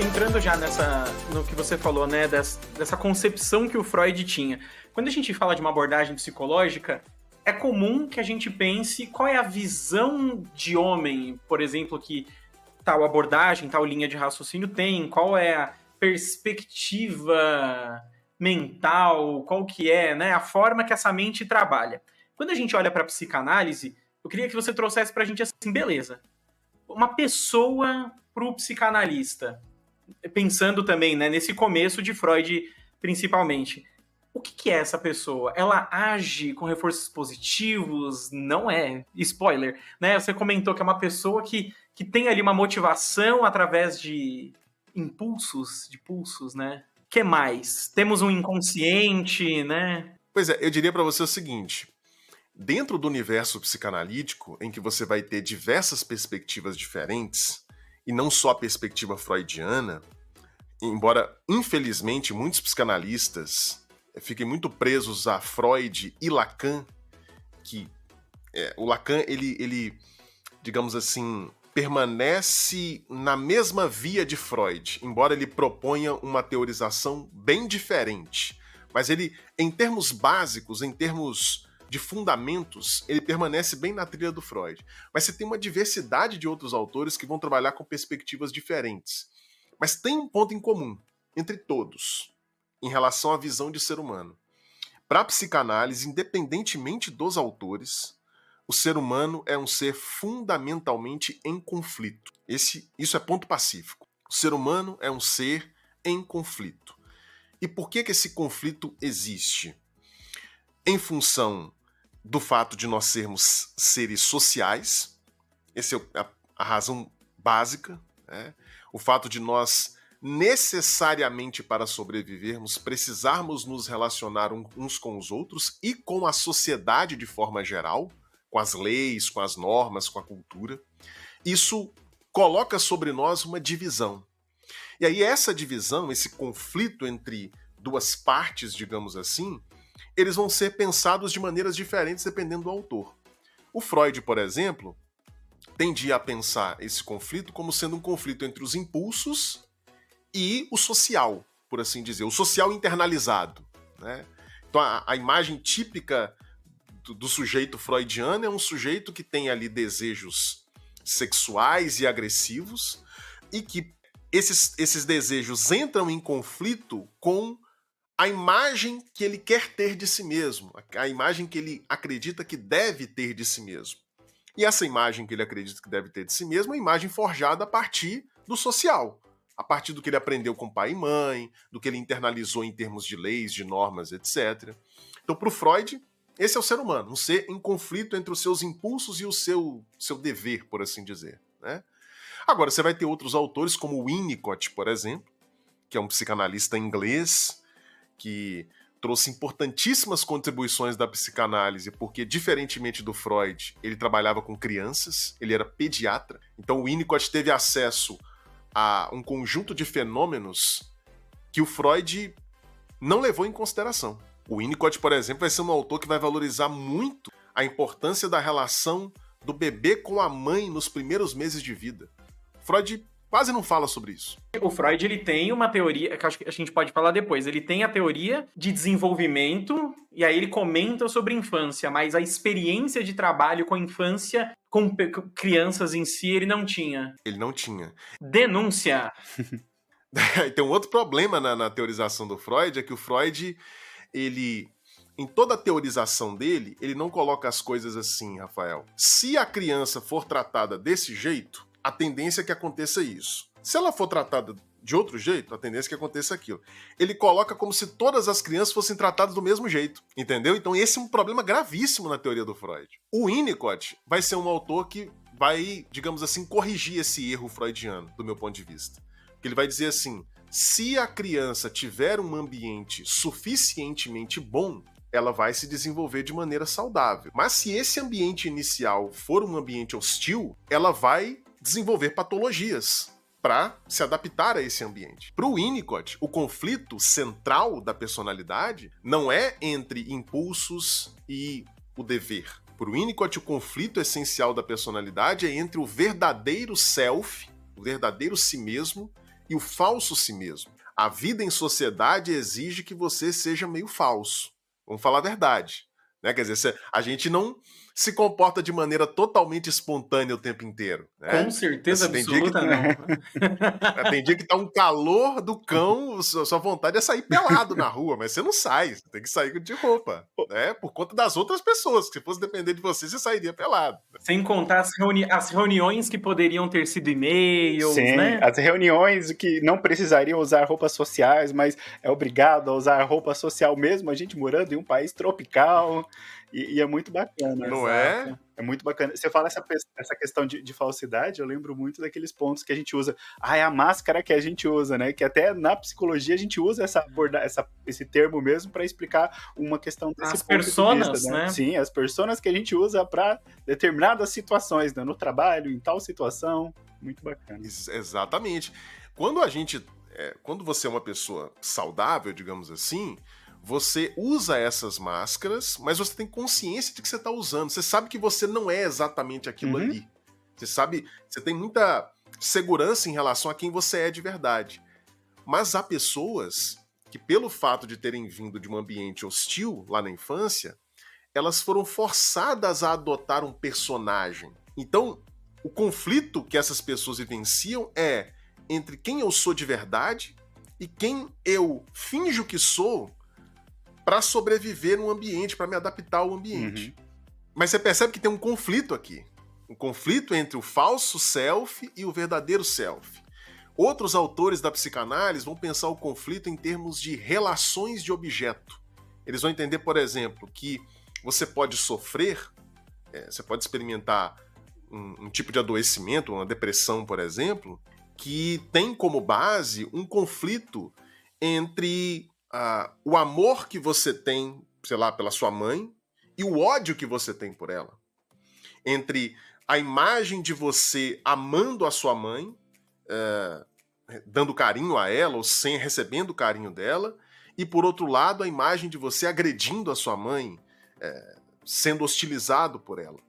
Entrando já no que você falou, né, dessa concepção que o Freud tinha. Quando a gente fala de uma abordagem psicológica, é comum que a gente pense qual é a visão de homem, por exemplo, que tal abordagem, tal linha de raciocínio tem, qual é a perspectiva mental, qual que é, né, a forma que essa mente trabalha. Quando a gente olha para a psicanálise, eu queria que você trouxesse para a gente assim, beleza, uma pessoa para o psicanalista, pensando também, né, nesse começo de Freud principalmente, o que é essa pessoa? Ela age com reforços positivos? Não é. Spoiler, né? Você comentou que é uma pessoa que tem ali uma motivação através de pulsos, né? O que mais? Temos um inconsciente, né? Pois é, eu diria para você o seguinte: dentro do universo psicanalítico, em que você vai ter diversas perspectivas diferentes, e não só a perspectiva freudiana, embora, infelizmente, muitos psicanalistas fiquem muito presos a Freud e Lacan, que o Lacan, ele, digamos assim, permanece na mesma via de Freud, embora ele proponha uma teorização bem diferente. Mas ele, em termos básicos, em termos de fundamentos, ele permanece bem na trilha do Freud. Mas você tem uma diversidade de outros autores que vão trabalhar com perspectivas diferentes. Mas tem um ponto em comum entre todos, em relação à visão de ser humano. Para a psicanálise, independentemente dos autores, o ser humano é um ser fundamentalmente em conflito. Isso é ponto pacífico. O ser humano é um ser em conflito. E por que esse conflito existe? Em função do fato de nós sermos seres sociais, essa é a razão básica, né? O fato de nós necessariamente, para sobrevivermos, precisarmos nos relacionar uns com os outros e com a sociedade de forma geral, com as leis, com as normas, com a cultura. Isso coloca sobre nós uma divisão. E aí essa divisão, esse conflito entre duas partes, digamos assim, eles vão ser pensados de maneiras diferentes dependendo do autor. O Freud, por exemplo, tendia a pensar esse conflito como sendo um conflito entre os impulsos e o social, por assim dizer, o social internalizado, né? Então a imagem típica do sujeito freudiano é um sujeito que tem ali desejos sexuais e agressivos e que esses desejos entram em conflito com a imagem que ele quer ter de si mesmo, a imagem que ele acredita que deve ter de si mesmo. E essa imagem que ele acredita que deve ter de si mesmo é uma imagem forjada a partir do social, a partir do que ele aprendeu com pai e mãe, do que ele internalizou em termos de leis, de normas, etc. Então, para o Freud, esse é o ser humano, um ser em conflito entre os seus impulsos e o seu dever, por assim dizer, né? Agora, você vai ter outros autores, como Winnicott, por exemplo, que é um psicanalista inglês, que trouxe importantíssimas contribuições da psicanálise, porque, diferentemente do Freud, ele trabalhava com crianças, ele era pediatra. Então, o Winnicott teve acesso a um conjunto de fenômenos que o Freud não levou em consideração. O Winnicott, por exemplo, vai ser um autor que vai valorizar muito a importância da relação do bebê com a mãe nos primeiros meses de vida. Freud quase não fala sobre isso. O Freud, ele tem uma teoria, que acho que a gente pode falar depois, ele tem a teoria de desenvolvimento, e aí ele comenta sobre infância, mas a experiência de trabalho com a infância, com crianças em si, ele não tinha. Ele não tinha. Denúncia! Tem um outro problema na teorização do Freud, é que o Freud, ele, em toda a teorização dele, ele não coloca as coisas assim, Rafael. Se a criança for tratada desse jeito, a tendência é que aconteça isso. Se ela for tratada de outro jeito, a tendência é que aconteça aquilo. Ele coloca como se todas as crianças fossem tratadas do mesmo jeito, entendeu? Então esse é um problema gravíssimo na teoria do Freud. O Winnicott vai ser um autor que vai, digamos assim, corrigir esse erro freudiano, do meu ponto de vista. Ele vai dizer assim, se a criança tiver um ambiente suficientemente bom, ela vai se desenvolver de maneira saudável. Mas se esse ambiente inicial for um ambiente hostil, ela vai desenvolver patologias para se adaptar a esse ambiente. Para o Winnicott, o conflito central da personalidade não é entre impulsos e o dever. Para o Winnicott, o conflito essencial da personalidade é entre o verdadeiro self, o verdadeiro si mesmo, e o falso si mesmo. A vida em sociedade exige que você seja meio falso. Vamos falar a verdade, né? Quer dizer, a gente não se comporta de maneira totalmente espontânea o tempo inteiro. Né? Com certeza Assim, tem dia absoluta, não. Tem dia que tá um calor do cão, sua vontade é sair pelado na rua, mas você não sai, você tem que sair de roupa, né? Por conta das outras pessoas, que se fosse depender de você, você sairia pelado. Sem contar as reuniões que poderiam ter sido e-mails, Sim, né? as reuniões que não precisariam usar roupas sociais, mas é obrigado a usar roupa social mesmo, a gente morando em um país tropical, e é muito bacana. Não Exato. é? É muito bacana. Você fala essa questão de falsidade, eu lembro muito daqueles pontos que a gente usa. É a máscara que a gente usa, né? Que até na psicologia a gente usa esse termo mesmo para explicar uma questão desse As ponto personas, de vista, né? Sim, as personas que a gente usa para determinadas situações, né? No trabalho, em tal situação. Muito bacana. Exatamente. Quando você é uma pessoa saudável, digamos assim, você usa essas máscaras, mas você tem consciência de que você está usando. Você sabe que você não é exatamente aquilo ali. Você tem muita segurança em relação a quem você é de verdade. Mas há pessoas que, pelo fato de terem vindo de um ambiente hostil lá na infância, elas foram forçadas a adotar um personagem. Então, o conflito que essas pessoas vivenciam é entre quem eu sou de verdade e quem eu finjo que sou para sobreviver no ambiente, para me adaptar ao ambiente. Mas você percebe que tem um conflito aqui. Um conflito entre o falso self e o verdadeiro self. Outros autores da psicanálise vão pensar o conflito em termos de relações de objeto. Eles vão entender, por exemplo, que você pode sofrer, você pode experimentar um tipo de adoecimento, uma depressão, por exemplo, que tem como base um conflito entre o amor que você tem, sei lá, pela sua mãe e o ódio que você tem por ela. Entre a imagem de você amando a sua mãe, dando carinho a ela ou recebendo o carinho dela, e por outro lado a imagem de você agredindo a sua mãe, sendo hostilizado por ela.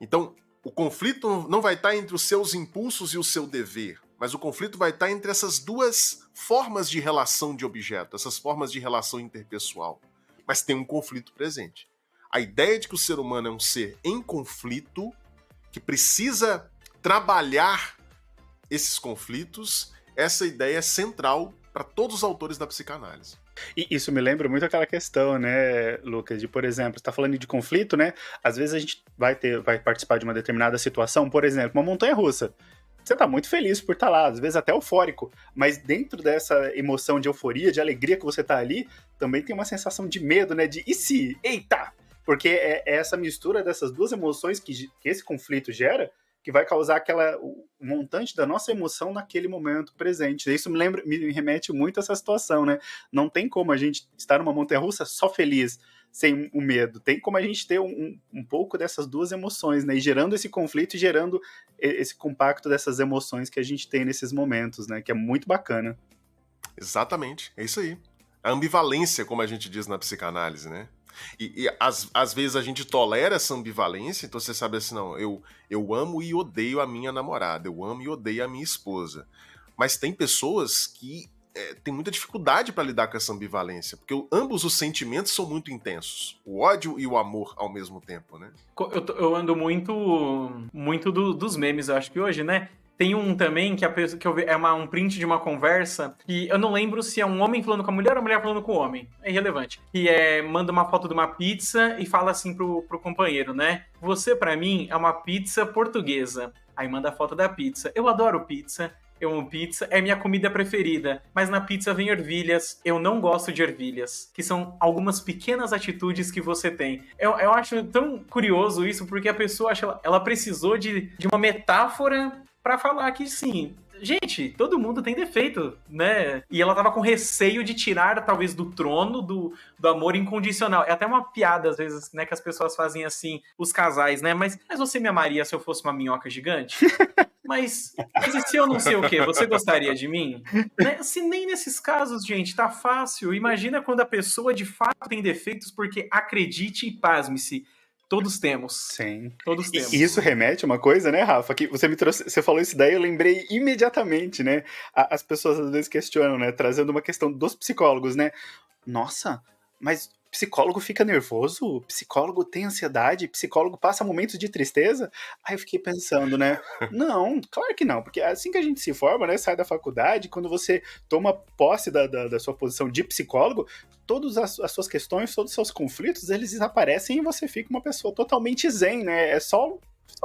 Então, o conflito não vai estar entre os seus impulsos e o seu dever, mas o conflito vai estar entre essas duas formas de relação de objeto, essas formas de relação interpessoal. Mas tem um conflito presente. A ideia de que o ser humano é um ser em conflito, que precisa trabalhar esses conflitos, essa ideia é central para todos os autores da psicanálise. E isso me lembra muito aquela questão, né, Lucas, de, por exemplo, você está falando de conflito, né? Às vezes a gente vai participar de uma determinada situação, por exemplo, uma montanha-russa. Você tá muito feliz por estar lá, às vezes até eufórico, mas dentro dessa emoção de euforia, de alegria que você tá ali, também tem uma sensação de medo, né? De e se? Eita! Porque é essa mistura dessas duas emoções que esse conflito gera que vai causar o montante da nossa emoção naquele momento presente. Isso me remete muito a essa situação, né? Não tem como a gente estar numa montanha-russa só feliz, sem o medo. Tem como a gente ter um pouco dessas duas emoções, né? E gerando esse conflito e gerando esse compacto dessas emoções que a gente tem nesses momentos, né? Que é muito bacana. Exatamente, é isso aí. A ambivalência, como a gente diz na psicanálise, né? E às vezes a gente tolera essa ambivalência, então você sabe assim, não, eu amo e odeio a minha namorada, eu amo e odeio a minha esposa. Mas tem pessoas que têm muita dificuldade para lidar com essa ambivalência, porque ambos os sentimentos são muito intensos, o ódio e o amor ao mesmo tempo, né? Eu ando muito dos memes, eu acho que hoje, né? Tem um também que eu vi, um print de uma conversa que eu não lembro se é um homem falando com a mulher ou a mulher falando com o homem. É irrelevante. Que manda uma foto de uma pizza e fala assim pro companheiro, né? Você, pra mim, é uma pizza portuguesa. Aí manda a foto da pizza. Eu adoro pizza. Eu amo pizza, é minha comida preferida. Mas na pizza vem ervilhas. Eu não gosto de ervilhas. Que são algumas pequenas atitudes que você tem. Eu acho tão curioso isso, porque a pessoa ela precisou de uma metáfora pra falar que, sim, gente, todo mundo tem defeito, né? E ela tava com receio de tirar, talvez, do trono do amor incondicional. É até uma piada, às vezes, né, que as pessoas fazem assim, os casais, né? Mas você me amaria se eu fosse uma minhoca gigante? Mas e se eu não sei o quê? Você gostaria de mim? Né? Se nem nesses casos, gente, tá fácil. Imagina quando a pessoa, de fato, tem defeitos, porque acredite e pasme-se. Todos temos. Sim. Todos temos. E isso remete a uma coisa, né, Rafa? Que você falou isso daí, eu lembrei imediatamente, né? As pessoas às vezes questionam, né? Trazendo uma questão dos psicólogos, né? Nossa, mas psicólogo fica nervoso? Psicólogo tem ansiedade? Psicólogo passa momentos de tristeza? Aí eu fiquei pensando, né? Não, claro que não, porque assim que a gente se forma, né, sai da faculdade, quando você toma posse da sua posição de psicólogo, todas as suas questões, todos os seus conflitos, eles desaparecem e você fica uma pessoa totalmente zen, né? É só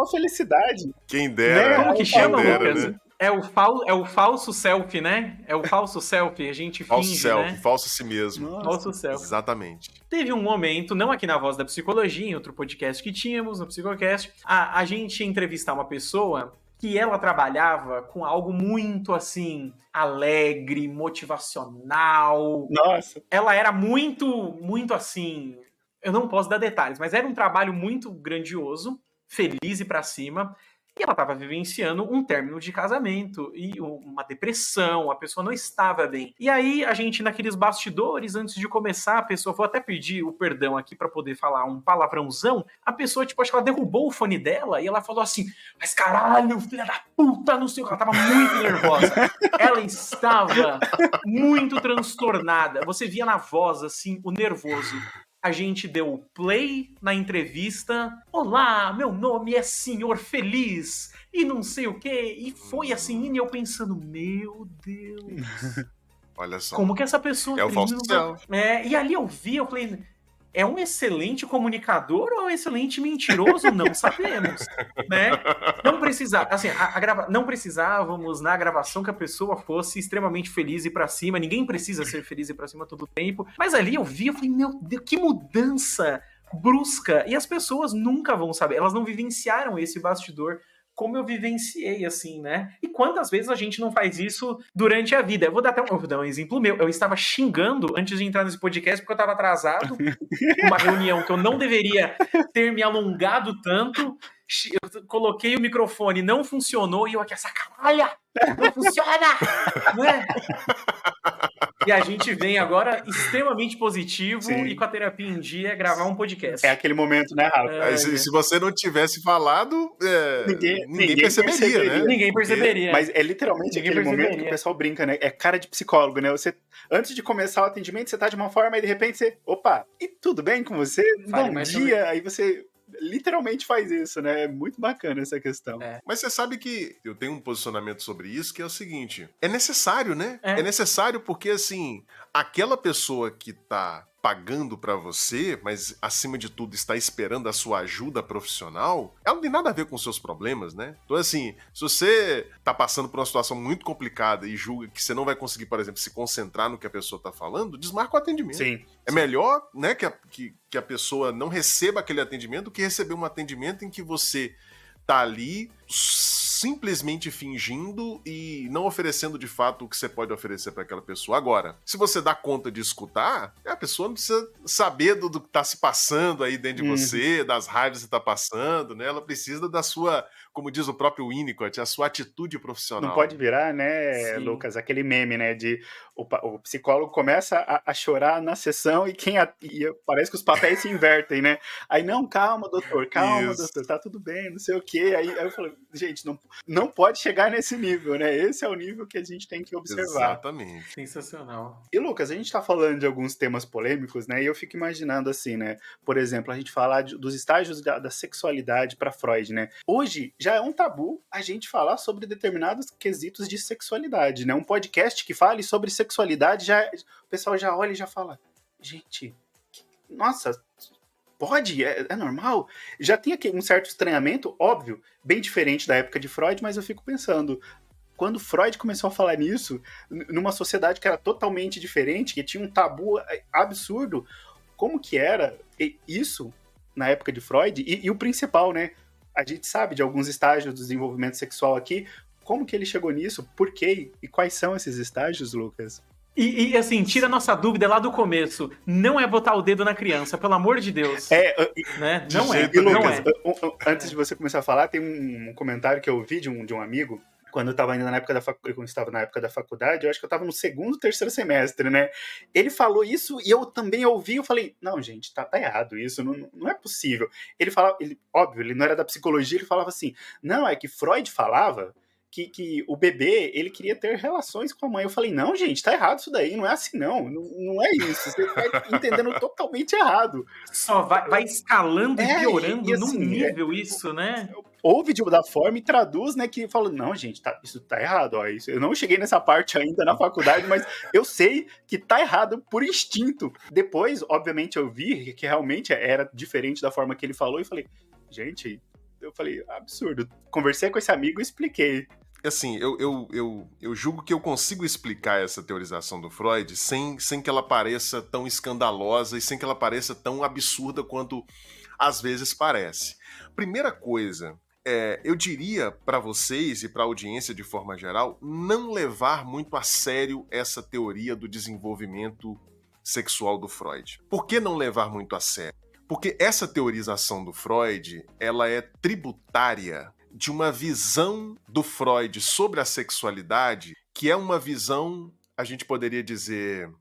felicidade. Quem dera. Como que quem chama, dera, Lucas? né? É o falso selfie, né? É o falso selfie, a gente Falso finge, selfie, né? falso a si mesmo. Nossa. Falso selfie. Exatamente. Teve um momento, não aqui na Voz da Psicologia, em outro podcast que tínhamos, no Psicocast, a gente ia entrevistar uma pessoa que ela trabalhava com algo muito, assim, alegre, motivacional. Nossa. Ela era muito, muito, assim... Eu não posso dar detalhes, mas era um trabalho muito grandioso, feliz e pra cima. E ela estava vivenciando um término de casamento e uma depressão, a pessoa não estava bem. E aí, a gente, naqueles bastidores, antes de começar, a pessoa, vou até pedir o perdão aqui para poder falar um palavrãozão, a pessoa, tipo, acho que ela derrubou o fone dela e ela falou assim, mas caralho, filha da puta, não sei o que, ela tava muito nervosa. Ela estava muito transtornada. Você via na voz, assim, o nervoso. A gente deu play na entrevista. Olá, meu nome é Senhor Feliz. E não sei o quê. E foi assim, indo e eu pensando, meu Deus. Olha só. Como que essa pessoa... É o falso selfie. E ali eu vi, eu falei... É um excelente comunicador ou é um excelente mentiroso? Não sabemos, né? Não precisava, assim, não precisávamos na gravação que a pessoa fosse extremamente feliz e pra cima. Ninguém precisa ser feliz e pra cima todo o tempo. Mas ali eu vi, eu falei, meu Deus, que mudança brusca. E as pessoas nunca vão saber. Elas não vivenciaram esse bastidor como eu vivenciei, assim, né? E quantas vezes a gente não faz isso durante a vida? Eu vou dar um exemplo meu. Eu estava xingando antes de entrar nesse podcast porque eu estava atrasado. Uma reunião que eu não deveria ter me alongado tanto. Eu coloquei o microfone, não funcionou, e eu aqui, essa caralha! Não funciona! Né? E a gente vem agora extremamente positivo. Sim. E com a terapia em dia gravar um podcast. É aquele momento, né, Rafa? Se você não tivesse falado, ninguém perceberia, né? Ninguém perceberia. Mas é literalmente aquele momento que o pessoal brinca, né? É cara de psicólogo, né? Você, antes de começar o atendimento, você tá de uma forma e de repente você... Opa, e tudo bem com você? Bom dia! Aí você... literalmente faz isso, né? É muito bacana essa questão. Mas você sabe que eu tenho um posicionamento sobre isso, que é o seguinte, é necessário, né? É necessário porque, assim, aquela pessoa que tá pagando pra você, mas acima de tudo está esperando a sua ajuda profissional, ela não tem nada a ver com os seus problemas, né? Então, assim, se você tá passando por uma situação muito complicada e julga que você não vai conseguir, por exemplo, se concentrar no que a pessoa tá falando, desmarca o atendimento. Sim. É melhor, né, que a pessoa não receba aquele atendimento do que receber um atendimento em que você tá ali simplesmente fingindo e não oferecendo de fato o que você pode oferecer para aquela pessoa. Agora, se você dá conta de escutar, a pessoa não precisa saber do que tá se passando aí dentro de você, das raivas que você tá passando, né? Ela precisa da sua, como diz o próprio Winnicott, a sua atitude profissional. Não pode virar, né, Sim. Lucas, aquele meme, né, de o psicólogo começa a chorar na sessão e parece que os papéis se invertem, né? Aí, não, calma, doutor, tá tudo bem, não sei o quê. Aí eu falo, gente, não pode chegar nesse nível, né? Esse é o nível que a gente tem que observar. Exatamente. Sensacional. E, Lucas, a gente tá falando de alguns temas polêmicos, né? E eu fico imaginando assim, né? Por exemplo, a gente falar dos estágios da sexualidade para Freud, né? Hoje já é um tabu a gente falar sobre determinados quesitos de sexualidade, né? Um podcast que fale sobre sexualidade, o pessoal já olha e já fala, gente, nossa... Pode? É normal? Já tem aqui um certo estranhamento, óbvio, bem diferente da época de Freud, mas eu fico pensando, quando Freud começou a falar nisso, numa sociedade que era totalmente diferente, que tinha um tabu absurdo, como que era isso na época de Freud? E o principal, né? A gente sabe de alguns estágios do desenvolvimento sexual aqui, como que ele chegou nisso? Por quê? E quais são esses estágios, Lucas? E assim, tira a nossa dúvida lá do começo. Não é botar o dedo na criança, pelo amor de Deus. Né? Não é. E, Lucas, antes de você começar a falar, tem um comentário que eu ouvi de um amigo, quando eu estava ainda na época da faculdade, eu acho que eu estava no segundo, terceiro semestre, né? Ele falou isso e eu também ouvi, eu falei, não, gente, tá errado isso, não é possível. Ele falava, óbvio, ele não era da psicologia, ele falava assim, não, é que Freud falava que o bebê, ele queria ter relações com a mãe. Eu falei, não, gente, tá errado isso daí, não é assim não é isso, você tá entendendo totalmente errado. Só vai escalando e piorando assim, num nível isso, né? Ouve da forma e traduz, né, que fala, não, gente, isso tá errado, ó, isso, eu não cheguei nessa parte ainda na faculdade, mas eu sei que tá errado por instinto. Depois, obviamente, eu vi que realmente era diferente da forma que ele falou e falei, gente, absurdo. Conversei com esse amigo e expliquei. Assim, eu julgo que eu consigo explicar essa teorização do Freud sem que ela pareça tão escandalosa e sem que ela pareça tão absurda quanto às vezes parece. Primeira coisa, eu diria para vocês e para a audiência de forma geral, não levar muito a sério essa teoria do desenvolvimento sexual do Freud. Por que não levar muito a sério? Porque essa teorização do Freud, ela é tributária de uma visão do Freud sobre a sexualidade, que é uma visão, a gente poderia dizer,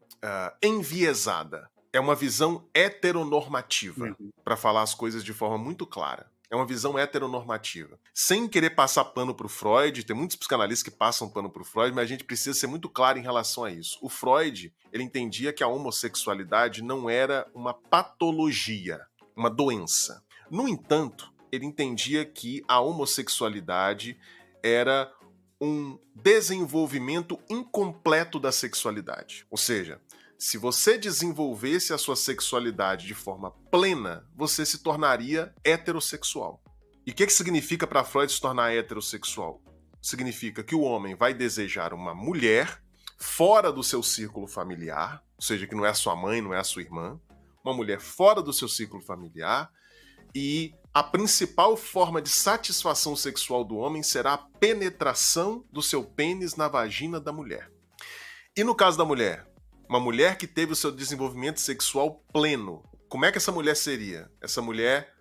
enviesada. É uma visão heteronormativa, para falar as coisas de forma muito clara. É uma visão heteronormativa. Sem querer passar pano para o Freud, tem muitos psicanalistas que passam pano para o Freud, mas a gente precisa ser muito claro em relação a isso. O Freud, ele entendia que a homossexualidade não era uma patologia, uma doença. No entanto, ele entendia que a homossexualidade era um desenvolvimento incompleto da sexualidade. Ou seja, se você desenvolvesse a sua sexualidade de forma plena, você se tornaria heterossexual. E o que significa para Freud se tornar heterossexual? Significa que o homem vai desejar uma mulher fora do seu círculo familiar, ou seja, que não é a sua mãe, não é a sua irmã, uma mulher fora do seu círculo familiar, e a principal forma de satisfação sexual do homem será a penetração do seu pênis na vagina da mulher. E no caso da mulher? Uma mulher que teve o seu desenvolvimento sexual pleno. Como é que essa mulher seria? Essa mulher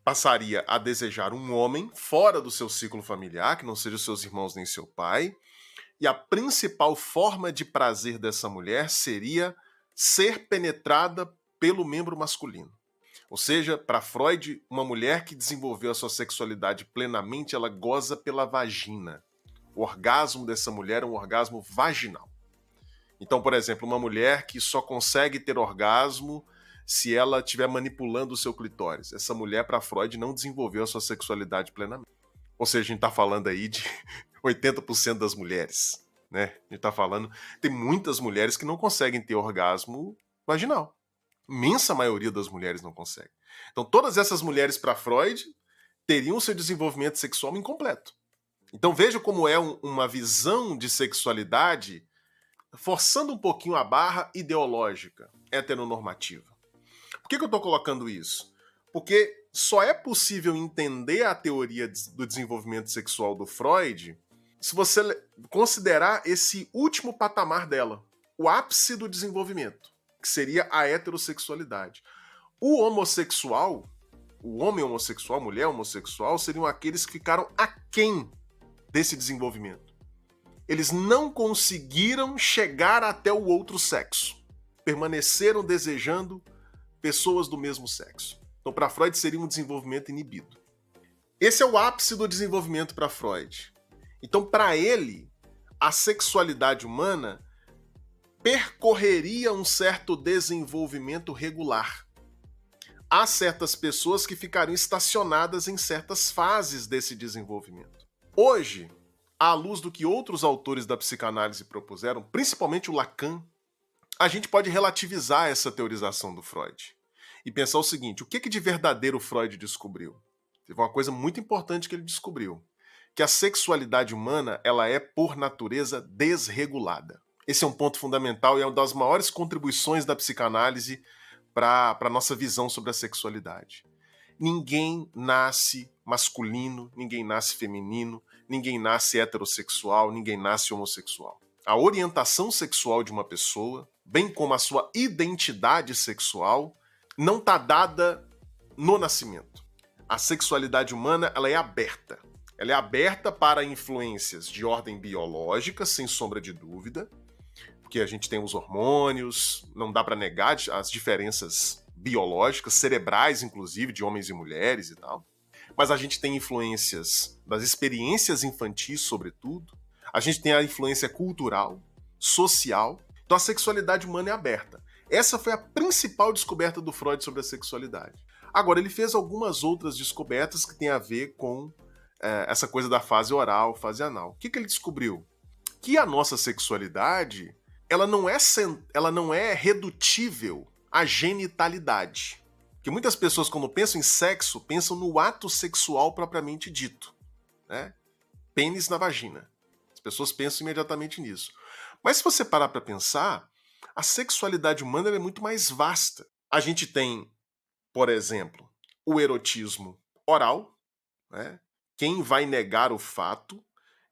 passaria a desejar um homem fora do seu ciclo familiar, que não seja os seus irmãos nem seu pai, e a principal forma de prazer dessa mulher seria ser penetrada pelo membro masculino. Ou seja, para Freud, uma mulher que desenvolveu a sua sexualidade plenamente, ela goza pela vagina. O orgasmo dessa mulher é um orgasmo vaginal. Então, por exemplo, uma mulher que só consegue ter orgasmo se ela estiver manipulando o seu clitóris. Essa mulher, para Freud, não desenvolveu a sua sexualidade plenamente. Ou seja, a gente está falando aí de 80% das mulheres, né? A gente está falando... Tem muitas mulheres que não conseguem ter orgasmo vaginal. Imensa maioria das mulheres não consegue. Então, todas essas mulheres, para Freud, teriam seu desenvolvimento sexual incompleto. Então, veja como é uma visão de sexualidade forçando um pouquinho a barra ideológica, heteronormativa. Por que eu estou colocando isso? Porque só é possível entender a teoria do desenvolvimento sexual do Freud se você considerar esse último patamar dela, o ápice do desenvolvimento, que seria a heterossexualidade. O homossexual, o homem homossexual, a mulher homossexual, seriam aqueles que ficaram aquém desse desenvolvimento. Eles não conseguiram chegar até o outro sexo. Permaneceram desejando pessoas do mesmo sexo. Então, para Freud, seria um desenvolvimento inibido. Esse é o ápice do desenvolvimento para Freud. Então, para ele, a sexualidade humana percorreria um certo desenvolvimento regular. Há certas pessoas que ficariam estacionadas em certas fases desse desenvolvimento. Hoje, à luz do que outros autores da psicanálise propuseram, principalmente o Lacan, a gente pode relativizar essa teorização do Freud e pensar o seguinte: o que de verdadeiro Freud descobriu? Teve uma coisa muito importante que ele descobriu, que a sexualidade humana ela é, por natureza, desregulada. Esse é um ponto fundamental e é uma das maiores contribuições da psicanálise para a nossa visão sobre a sexualidade. Ninguém nasce masculino, ninguém nasce feminino, ninguém nasce heterossexual, ninguém nasce homossexual. A orientação sexual de uma pessoa, bem como a sua identidade sexual, não está dada no nascimento. A sexualidade humana ela é aberta. Ela é aberta para influências de ordem biológica, sem sombra de dúvida, porque a gente tem os hormônios, não dá para negar as diferenças biológicas, cerebrais, inclusive, de homens e mulheres e tal. mas a gente tem influências das experiências infantis, sobretudo. A gente tem a influência cultural, social. Então a sexualidade humana é aberta. Essa foi a principal descoberta do Freud sobre a sexualidade. Agora, ele fez algumas outras descobertas que têm a ver com essa coisa da fase oral, fase anal. O que ele descobriu? Que a nossa sexualidade, ela não é redutível à genitalidade. Porque muitas pessoas, quando pensam em sexo, pensam no ato sexual propriamente dito, né? Pênis na vagina. As pessoas pensam imediatamente nisso. Mas se você parar para pensar, a sexualidade humana é muito mais vasta. A gente tem, por exemplo, o erotismo oral, né? Quem vai negar o fato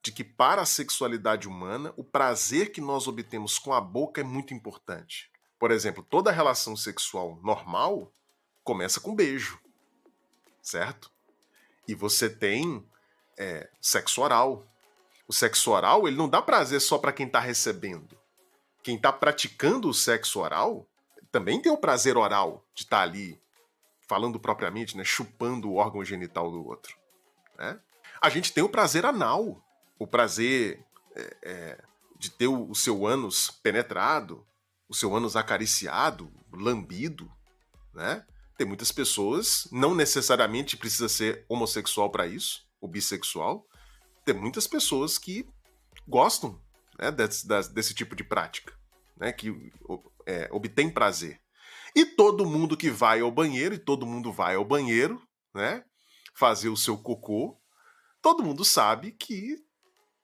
de que para a sexualidade humana, o prazer que nós obtemos com a boca é muito importante. Por exemplo, toda relação sexual normal começa com beijo, certo? E você tem sexo oral. O sexo oral, ele não dá prazer só para quem está recebendo. Quem está praticando o sexo oral também tem o prazer oral de estar ali, falando propriamente, né, chupando o órgão genital do outro, né? A gente tem o prazer anal, o prazer de ter o seu ânus penetrado, o seu ânus acariciado, lambido, né? Tem muitas pessoas, não necessariamente precisa ser homossexual para isso, ou bissexual. Tem muitas pessoas que gostam, né, desse tipo de prática, né, que obtém prazer. E todo mundo que vai ao banheiro, e todo mundo vai ao banheiro, né, fazer o seu cocô, todo mundo sabe que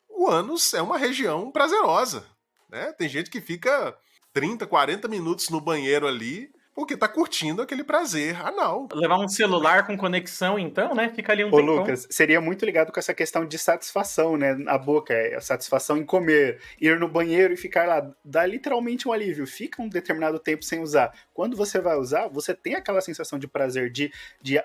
o ânus é uma região prazerosa, né? Tem gente que fica 30, 40 minutos no banheiro ali porque tá curtindo aquele prazer anal. Levar um celular com conexão, então, né? Fica ali um Ô, tempão. Lucas, seria muito ligado com essa questão de satisfação, né? A boca, a satisfação em comer, ir no banheiro e ficar lá, dá literalmente um alívio. Fica um determinado tempo sem usar. Quando você vai usar, você tem aquela sensação de prazer, de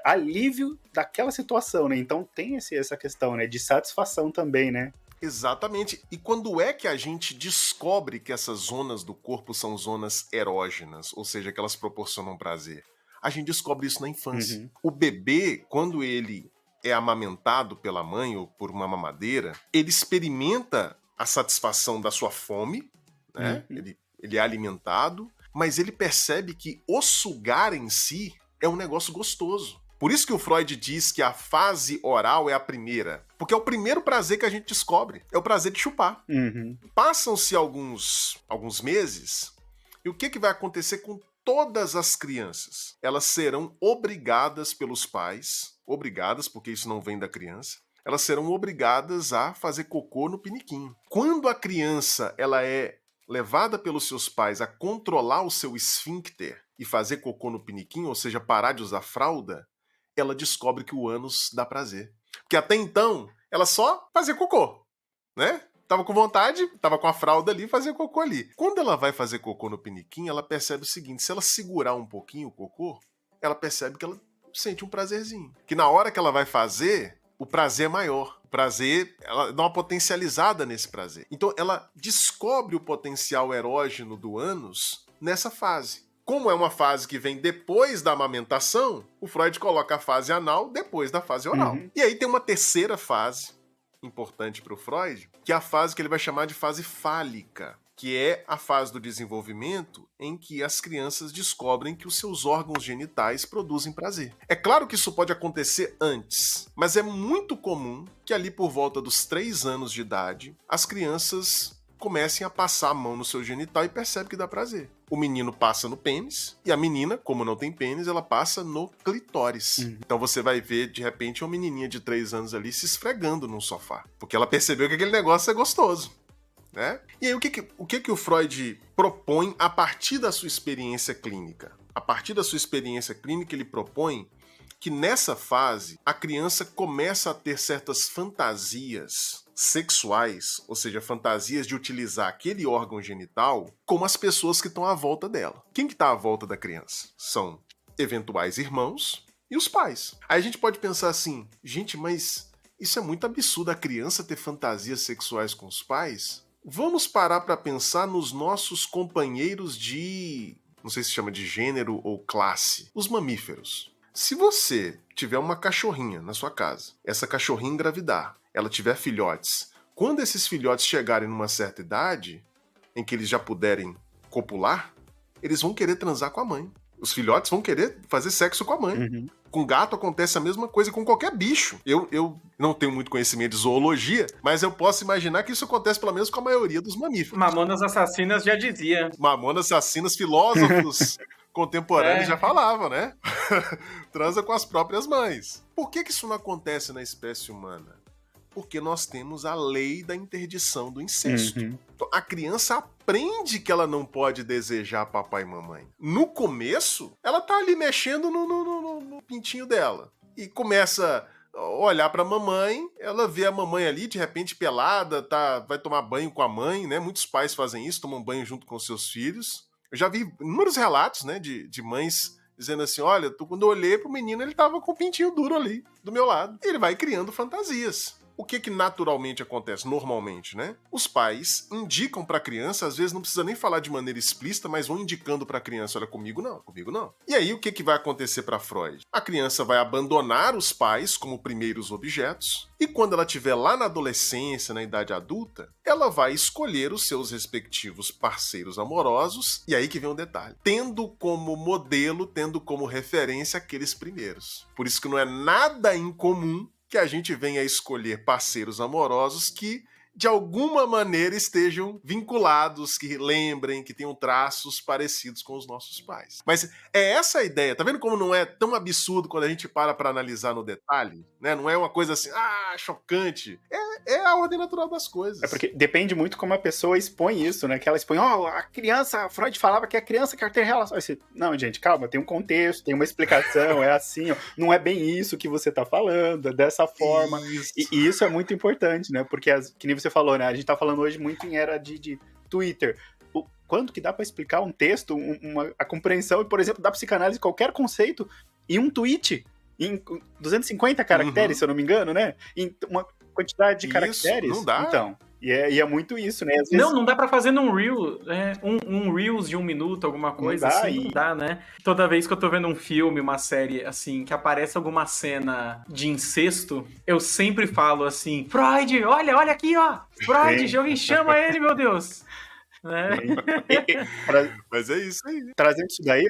alívio daquela situação, né? Então tem essa questão, né? De satisfação também, né? Exatamente. E quando é que a gente descobre que essas zonas do corpo são zonas erógenas, ou seja, que elas proporcionam prazer? A gente descobre isso na infância. Uhum. O bebê, quando ele é amamentado pela mãe ou por uma mamadeira, ele experimenta a satisfação da sua fome, né? Uhum. Ele é alimentado, mas ele percebe que o sugar em si é um negócio gostoso. Por isso que o Freud diz que a fase oral é a primeira. Porque é o primeiro prazer que a gente descobre. É o prazer de chupar. Uhum. Passam-se alguns meses, e o que vai acontecer com todas as crianças? Elas serão obrigadas pelos pais, obrigadas, porque isso não vem da criança, elas serão obrigadas a fazer cocô no piniquinho. Quando a criança ela é levada pelos seus pais a controlar o seu esfíncter e fazer cocô no piniquinho, ou seja, parar de usar fralda, ela descobre que o ânus dá prazer. Porque até então, ela só fazia cocô, né? Tava com vontade, tava com a fralda ali, fazia cocô ali. Quando ela vai fazer cocô no piniquinho, ela percebe o seguinte, se ela segurar um pouquinho o cocô, ela percebe que ela sente um prazerzinho. Que na hora que ela vai fazer, o prazer é maior. O prazer, ela dá uma potencializada nesse prazer. Então, ela descobre o potencial erógeno do ânus nessa fase. Como é uma fase que vem depois da amamentação, o Freud coloca a fase anal depois da fase oral. Uhum. E aí tem uma terceira fase importante para o Freud, que é a fase que ele vai chamar de fase fálica, que é a fase do desenvolvimento em que as crianças descobrem que os seus órgãos genitais produzem prazer. É claro que isso pode acontecer antes, mas é muito comum que ali por volta dos 3 anos de idade, as crianças comecem a passar a mão no seu genital e percebe que dá prazer. O menino passa no pênis e a menina, como não tem pênis, ela passa no clitóris. Então você vai ver, de repente, uma menininha de 3 anos ali se esfregando num sofá, porque ela percebeu que aquele negócio é gostoso, né? E aí o que o Freud propõe a partir da sua experiência clínica? A partir da sua experiência clínica, ele propõe que nessa fase a criança começa a ter certas fantasias sexuais, ou seja, fantasias de utilizar aquele órgão genital como as pessoas que estão à volta dela. Quem que está à volta da criança? São eventuais irmãos e os pais. Aí a gente pode pensar assim, gente, mas isso é muito absurdo, a criança ter fantasias sexuais com os pais? Vamos parar para pensar nos nossos companheiros de, não sei se chama de gênero ou classe, os mamíferos. Se você tiver uma cachorrinha na sua casa, essa cachorrinha engravidar, ela tiver filhotes, quando esses filhotes chegarem numa certa idade, em que eles já puderem copular, eles vão querer transar com a mãe. Os filhotes vão querer fazer sexo com a mãe. Uhum. Com gato acontece a mesma coisa, com qualquer bicho. Eu não tenho muito conhecimento de zoologia, mas eu posso imaginar que isso acontece pelo menos com a maioria dos mamíferos. Mamonas Assassinas já dizia. Mamonas Assassinas, filósofos contemporâneos já falavam, né? Transa com as próprias mães. Por que isso não acontece na espécie humana? Porque nós temos a lei da interdição do incesto. Uhum. Então, a criança aprende que ela não pode desejar papai e mamãe. No começo, ela tá ali mexendo no pintinho dela. E começa a olhar pra mamãe, ela vê a mamãe ali, de repente pelada, vai tomar banho com a mãe, né? Muitos pais fazem isso, tomam banho junto com seus filhos. Eu já vi inúmeros relatos, né, de mães dizendo assim, olha, quando eu olhei pro menino, ele tava com o pintinho duro ali, do meu lado. E ele vai criando fantasias. O que naturalmente acontece, normalmente, né? Os pais indicam pra criança, às vezes não precisa nem falar de maneira explícita, mas vão indicando pra criança, olha, comigo não, comigo não. E aí, o que vai acontecer pra Freud? A criança vai abandonar os pais como primeiros objetos, e quando ela estiver lá na adolescência, na idade adulta, ela vai escolher os seus respectivos parceiros amorosos, e aí que vem um detalhe, tendo como modelo, tendo como referência aqueles primeiros. Por isso que não é nada incomum que a gente venha a escolher parceiros amorosos que, de alguma maneira, estejam vinculados, que lembrem, que tenham traços parecidos com os nossos pais. Mas é essa a ideia. Tá vendo como não é tão absurdo quando a gente para analisar no detalhe? Né? Não é uma coisa assim, chocante. É a ordem natural das coisas. É porque depende muito como a pessoa expõe isso, né? Que ela expõe, a criança, Freud falava que a criança quer ter relação. Não, gente, calma, tem um contexto, tem uma explicação, é assim, ó, não é bem isso que você tá falando, é dessa forma. Isso. E isso é muito importante, né? Porque, que nem você falou, né? A gente tá falando hoje muito em era de Twitter. Quanto que dá pra explicar um texto, a compreensão, por exemplo, da psicanálise, qualquer conceito, em um tweet, em 250 caracteres, se eu não me engano, né? Em uma quantidade de caracteres. Não dá. Então, e é muito isso, né? Às vezes, Não dá pra fazer num Reel, um Reels de 1 minuto, alguma coisa Não dá, assim, não dá, né? Toda vez que eu tô vendo um filme, uma série, assim, que aparece alguma cena de incesto, eu sempre falo assim, Freud, olha aqui, ó, Freud, alguém chama ele, meu Deus. Mas é isso aí. Trazendo isso daí,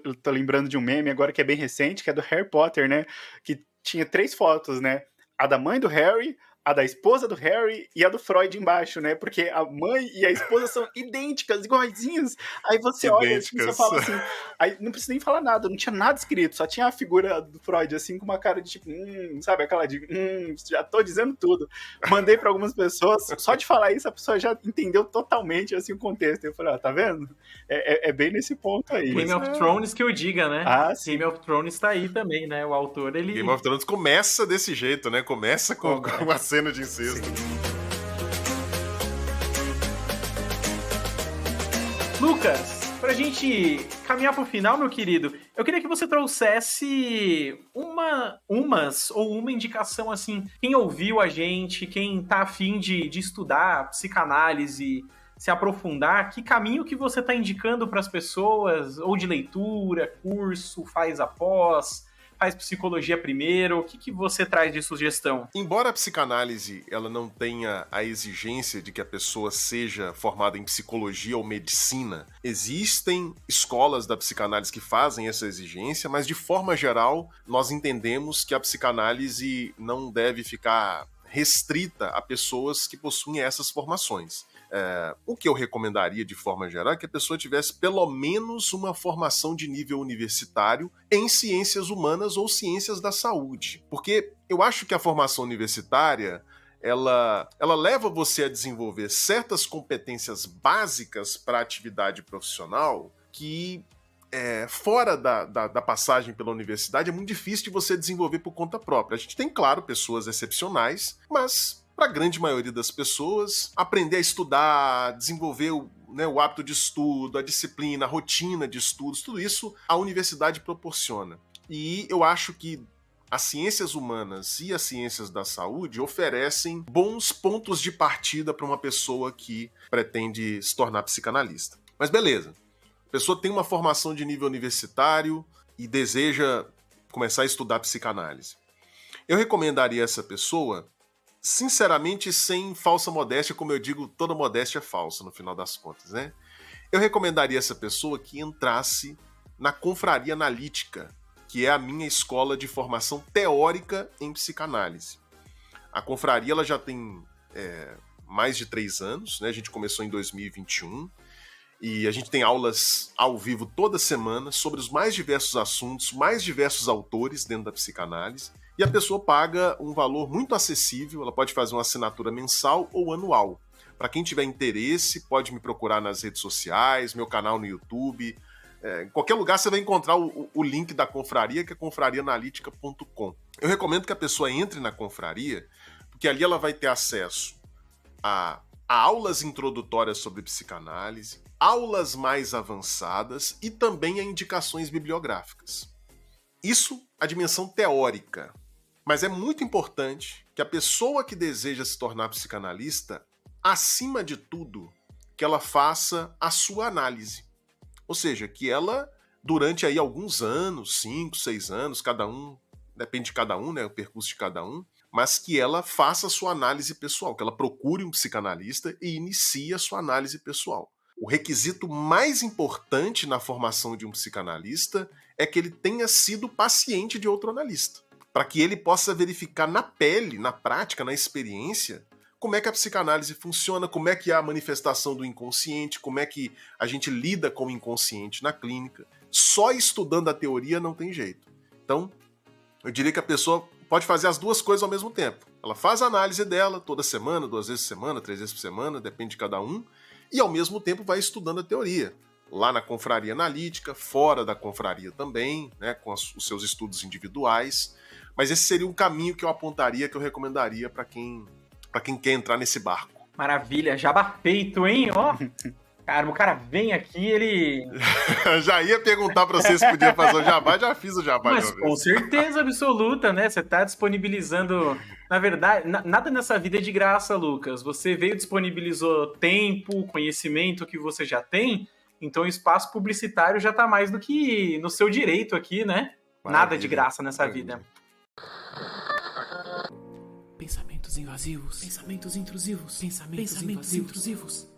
eu tô lembrando de um meme agora que é bem recente, que é do Harry Potter, né? Que tinha 3 fotos, né? A da mãe do Harry, a da esposa do Harry e a do Freud embaixo, né? Porque a mãe e a esposa são idênticas, iguaizinhas. Aí você olha assim, você fala assim... Aí não precisa nem falar nada, não tinha nada escrito, só tinha a figura do Freud, assim, com uma cara de tipo... sabe? Aquela de... já tô dizendo tudo. Mandei pra algumas pessoas, só de falar isso, a pessoa já entendeu totalmente, assim, o contexto. Eu falei, tá vendo? É bem nesse ponto aí. Game of Thrones que eu diga, né? Sim. Game of Thrones tá aí também, né? O autor, ele... Game of Thrones começa desse jeito, né? Começa com uma cena de incesto. Lucas, pra gente caminhar pro final, meu querido, eu queria que você trouxesse uma indicação, assim, quem ouviu a gente, quem tá afim de estudar psicanálise, se aprofundar, que caminho que você tá indicando pras pessoas, ou de leitura, curso, faz após... faz psicologia primeiro? O que você traz de sugestão? Embora a psicanálise ela não tenha a exigência de que a pessoa seja formada em psicologia ou medicina, existem escolas da psicanálise que fazem essa exigência, mas de forma geral nós entendemos que a psicanálise não deve ficar restrita a pessoas que possuem essas formações. O que eu recomendaria de forma geral é que a pessoa tivesse pelo menos uma formação de nível universitário em ciências humanas ou ciências da saúde. Porque eu acho que a formação universitária ela leva você a desenvolver certas competências básicas para a atividade profissional que fora da passagem pela universidade é muito difícil de você desenvolver por conta própria. A gente tem, claro, pessoas excepcionais, mas para a grande maioria das pessoas, aprender a estudar, desenvolver o hábito de estudo, a disciplina, a rotina de estudos, tudo isso a universidade proporciona. E eu acho que as ciências humanas e as ciências da saúde oferecem bons pontos de partida para uma pessoa que pretende se tornar psicanalista. Mas beleza, a pessoa tem uma formação de nível universitário e deseja começar a estudar psicanálise. Eu recomendaria essa pessoa, sinceramente, sem falsa modéstia, como eu digo, toda modéstia é falsa no final das contas, né? Eu recomendaria essa pessoa que entrasse na Confraria Analítica, que é a minha escola de formação teórica em psicanálise. A confraria ela já tem mais de 3 anos, né? A gente começou em 2021 e a gente tem aulas ao vivo toda semana sobre os mais diversos assuntos, mais diversos autores dentro da psicanálise, e a pessoa paga um valor muito acessível, ela pode fazer uma assinatura mensal ou anual. Para quem tiver interesse, pode me procurar nas redes sociais, meu canal no YouTube. Em qualquer lugar você vai encontrar o link da confraria, que é confrariaanalítica.com. Eu recomendo que a pessoa entre na confraria, porque ali ela vai ter acesso a aulas introdutórias sobre psicanálise, aulas mais avançadas e também a indicações bibliográficas. Isso a dimensão teórica. Mas é muito importante que a pessoa que deseja se tornar psicanalista, acima de tudo, que ela faça a sua análise. Ou seja, que ela, durante aí alguns anos, 5, 6 anos, cada um, depende de cada um, né, o percurso de cada um, mas que ela faça a sua análise pessoal, que ela procure um psicanalista e inicie a sua análise pessoal. O requisito mais importante na formação de um psicanalista é que ele tenha sido paciente de outro analista, para que ele possa verificar na pele, na prática, na experiência, como é que a psicanálise funciona, como é que é a manifestação do inconsciente, como é que a gente lida com o inconsciente na clínica. Só estudando a teoria não tem jeito. Então, eu diria que a pessoa pode fazer as duas coisas ao mesmo tempo. Ela faz a análise dela toda semana, 2 vezes por semana, 3 vezes por semana, depende de cada um, e ao mesmo tempo vai estudando a teoria. Lá na confraria analítica, fora da confraria também, né, com os seus estudos individuais. Mas esse seria um caminho que eu apontaria, que eu recomendaria para quem quer entrar nesse barco. Maravilha, jabá feito, hein? Ó, cara, o cara vem aqui, ele... Já ia perguntar para vocês se podia fazer o jabá, já fiz o jabá. Mas com certeza absoluta, né? Você tá disponibilizando... Na verdade, nada nessa vida é de graça, Lucas. Você disponibilizou tempo, conhecimento que você já tem, então o espaço publicitário já tá mais do que no seu direito aqui, né? Maravilha, nada de graça nessa vida. Pensamentos invasivos, pensamentos intrusivos, pensamentos intrusivos.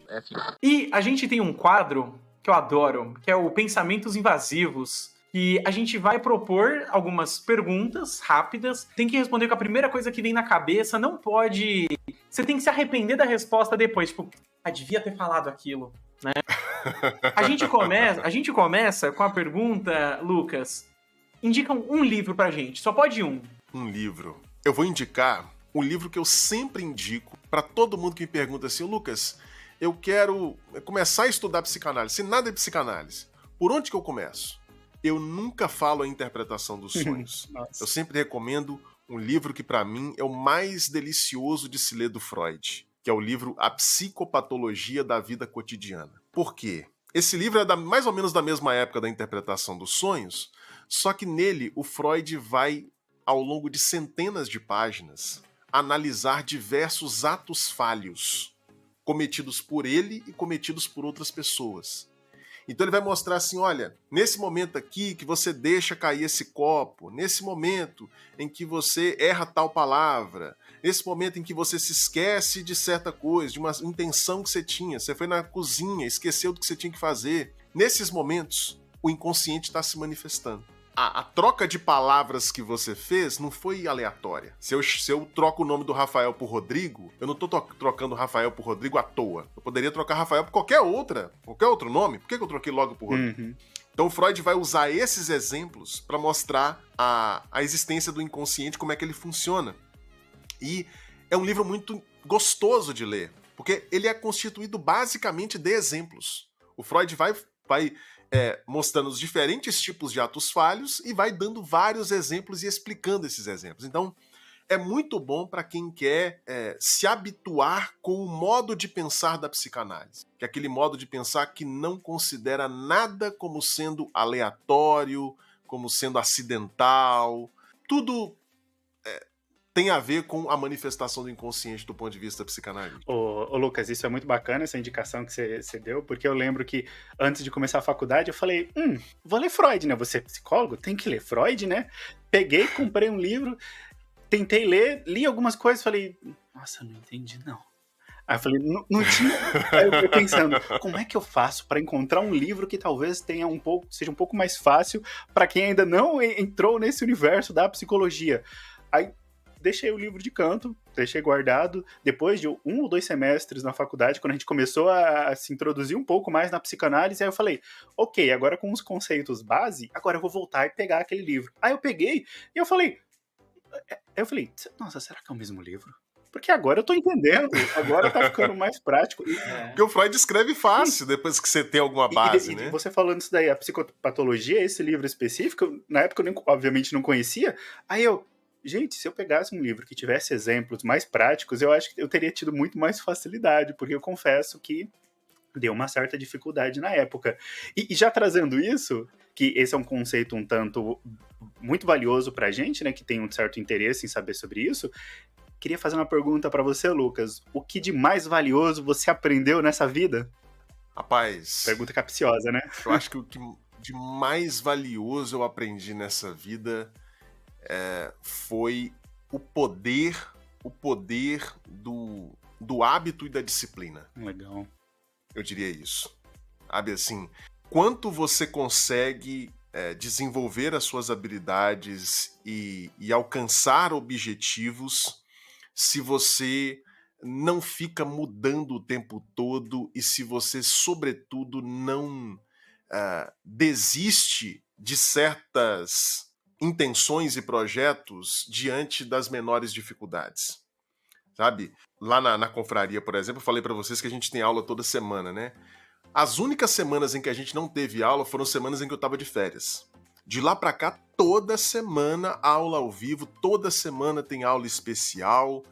E a gente tem um quadro que eu adoro, que é o Pensamentos Invasivos, que a gente vai propor algumas perguntas rápidas, tem que responder com a primeira coisa que vem na cabeça, não pode... Você tem que se arrepender da resposta depois, tipo, devia ter falado aquilo, né? A gente começa com a pergunta, Lucas, indica um livro pra gente, só pode um. Um livro. Eu vou indicar um livro que eu sempre indico para todo mundo que me pergunta assim, Lucas, eu quero começar a estudar psicanálise, sem nada de psicanálise. Por onde que eu começo? Eu nunca falo a interpretação dos sonhos. Eu sempre recomendo um livro que para mim é o mais delicioso de se ler do Freud, que é o livro A Psicopatologia da Vida Cotidiana. Por quê? Esse livro é mais ou menos da mesma época da interpretação dos sonhos, só que nele o Freud vai, ao longo de centenas de páginas, analisar diversos atos falhos cometidos por ele e cometidos por outras pessoas. Então ele vai mostrar assim, olha, nesse momento aqui que você deixa cair esse copo, nesse momento em que você erra tal palavra, nesse momento em que você se esquece de certa coisa, de uma intenção que você tinha, você foi na cozinha, esqueceu do que você tinha que fazer. Nesses momentos, o inconsciente está se manifestando. A troca de palavras que você fez não foi aleatória. Se eu troco o nome do Rafael por Rodrigo, eu não tô trocando Rafael por Rodrigo à toa. Eu poderia trocar Rafael por qualquer outro nome. Por que eu troquei logo por Rodrigo? Então o Freud vai usar esses exemplos para mostrar a existência do inconsciente, como é que ele funciona. E é um livro muito gostoso de ler, porque ele é constituído basicamente de exemplos. O Freud vai mostrando os diferentes tipos de atos falhos e vai dando vários exemplos e explicando esses exemplos. Então, é muito bom para quem quer se habituar com o modo de pensar da psicanálise, que é aquele modo de pensar que não considera nada como sendo aleatório, como sendo acidental. Tudo tem a ver com a manifestação do inconsciente do ponto de vista psicanalítico. Ô, Lucas, isso é muito bacana, essa indicação que você deu, porque eu lembro que antes de começar a faculdade eu falei, vou ler Freud, né? Você é psicólogo? Tem que ler Freud, né? Peguei, comprei um livro, tentei ler, li algumas coisas, falei, nossa, não entendi não. Aí eu falei, não tinha. Aí eu fui pensando, como é que eu faço para encontrar um livro que talvez seja um pouco mais fácil para quem ainda não entrou nesse universo da psicologia? Aí deixei o livro de canto, deixei guardado. Depois de 1 ou 2 semestres na faculdade, quando a gente começou a se introduzir um pouco mais na psicanálise, aí eu falei, ok, agora com os conceitos base, agora eu vou voltar e pegar aquele livro. Aí eu peguei e eu falei, nossa, será que é o mesmo livro? Porque agora eu tô entendendo, agora tá ficando mais prático. Porque o Freud escreve fácil, depois que você tem alguma base, né? E você falando isso daí, a psicopatologia, esse livro específico, na época eu obviamente não conhecia, aí gente, se eu pegasse um livro que tivesse exemplos mais práticos, eu acho que eu teria tido muito mais facilidade, porque eu confesso que deu uma certa dificuldade na época. E já trazendo isso, que esse é um conceito um tanto muito valioso pra gente, né, que tem um certo interesse em saber sobre isso, queria fazer uma pergunta pra você, Lucas. O que de mais valioso você aprendeu nessa vida? Rapaz... Pergunta capciosa, né? Eu acho que o que de mais valioso eu aprendi nessa vida foi o poder do hábito e da disciplina. Legal. Eu diria isso. Sabe, assim, quanto você consegue desenvolver as suas habilidades e alcançar objetivos se você não fica mudando o tempo todo e se você, sobretudo, não desiste de certas intenções e projetos diante das menores dificuldades. Sabe? Lá na confraria, por exemplo, eu falei para vocês que a gente tem aula toda semana, né? As únicas semanas em que a gente não teve aula foram semanas em que eu estava de férias. De lá para cá, toda semana aula ao vivo, toda semana tem aula especial.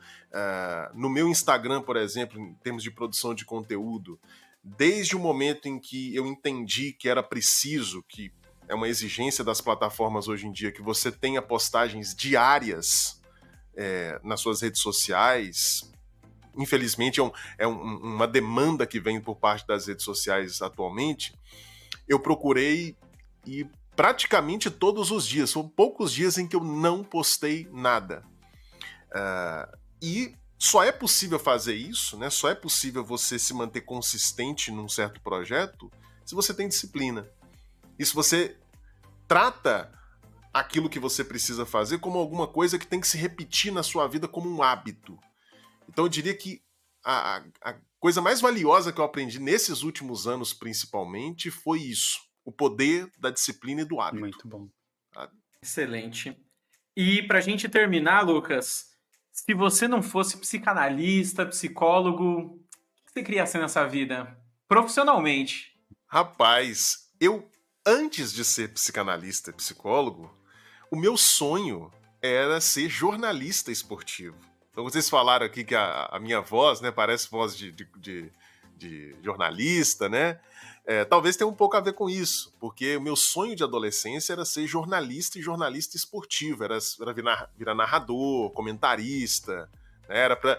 No meu Instagram, por exemplo, em termos de produção de conteúdo, desde o momento em que eu entendi que era preciso, que é uma exigência das plataformas hoje em dia, que você tenha postagens diárias nas suas redes sociais. Infelizmente, uma demanda que vem por parte das redes sociais atualmente. Eu procurei ir praticamente todos os dias. Foram poucos dias em que eu não postei nada. E só é possível fazer isso, né? Só é possível você se manter consistente num certo projeto se você tem disciplina. E se você trata aquilo que você precisa fazer como alguma coisa que tem que se repetir na sua vida como um hábito. Então eu diria que a coisa mais valiosa que eu aprendi nesses últimos anos, principalmente, foi isso. O poder da disciplina e do hábito. Muito bom. Excelente. E pra gente terminar, Lucas, se você não fosse psicanalista, psicólogo, o que você queria ser nessa vida? Profissionalmente. Rapaz, antes de ser psicanalista e psicólogo, o meu sonho era ser jornalista esportivo. Então vocês falaram aqui que a minha voz, né, parece voz de jornalista, né? Talvez tenha um pouco a ver com isso, porque o meu sonho de adolescência era ser jornalista e jornalista esportivo, era virar narrador, comentarista, né? Era para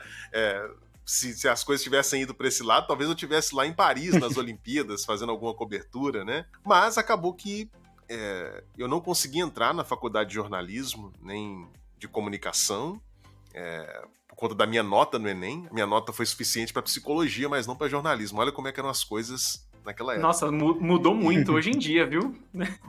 se as coisas tivessem ido para esse lado, talvez eu estivesse lá em Paris, nas Olimpíadas, fazendo alguma cobertura, né? Mas acabou que eu não consegui entrar na faculdade de jornalismo, nem de comunicação, por conta da minha nota no Enem. Minha nota foi suficiente para psicologia, mas não para jornalismo. Olha como é que eram as coisas naquela época. Nossa, mudou muito hoje em dia, viu?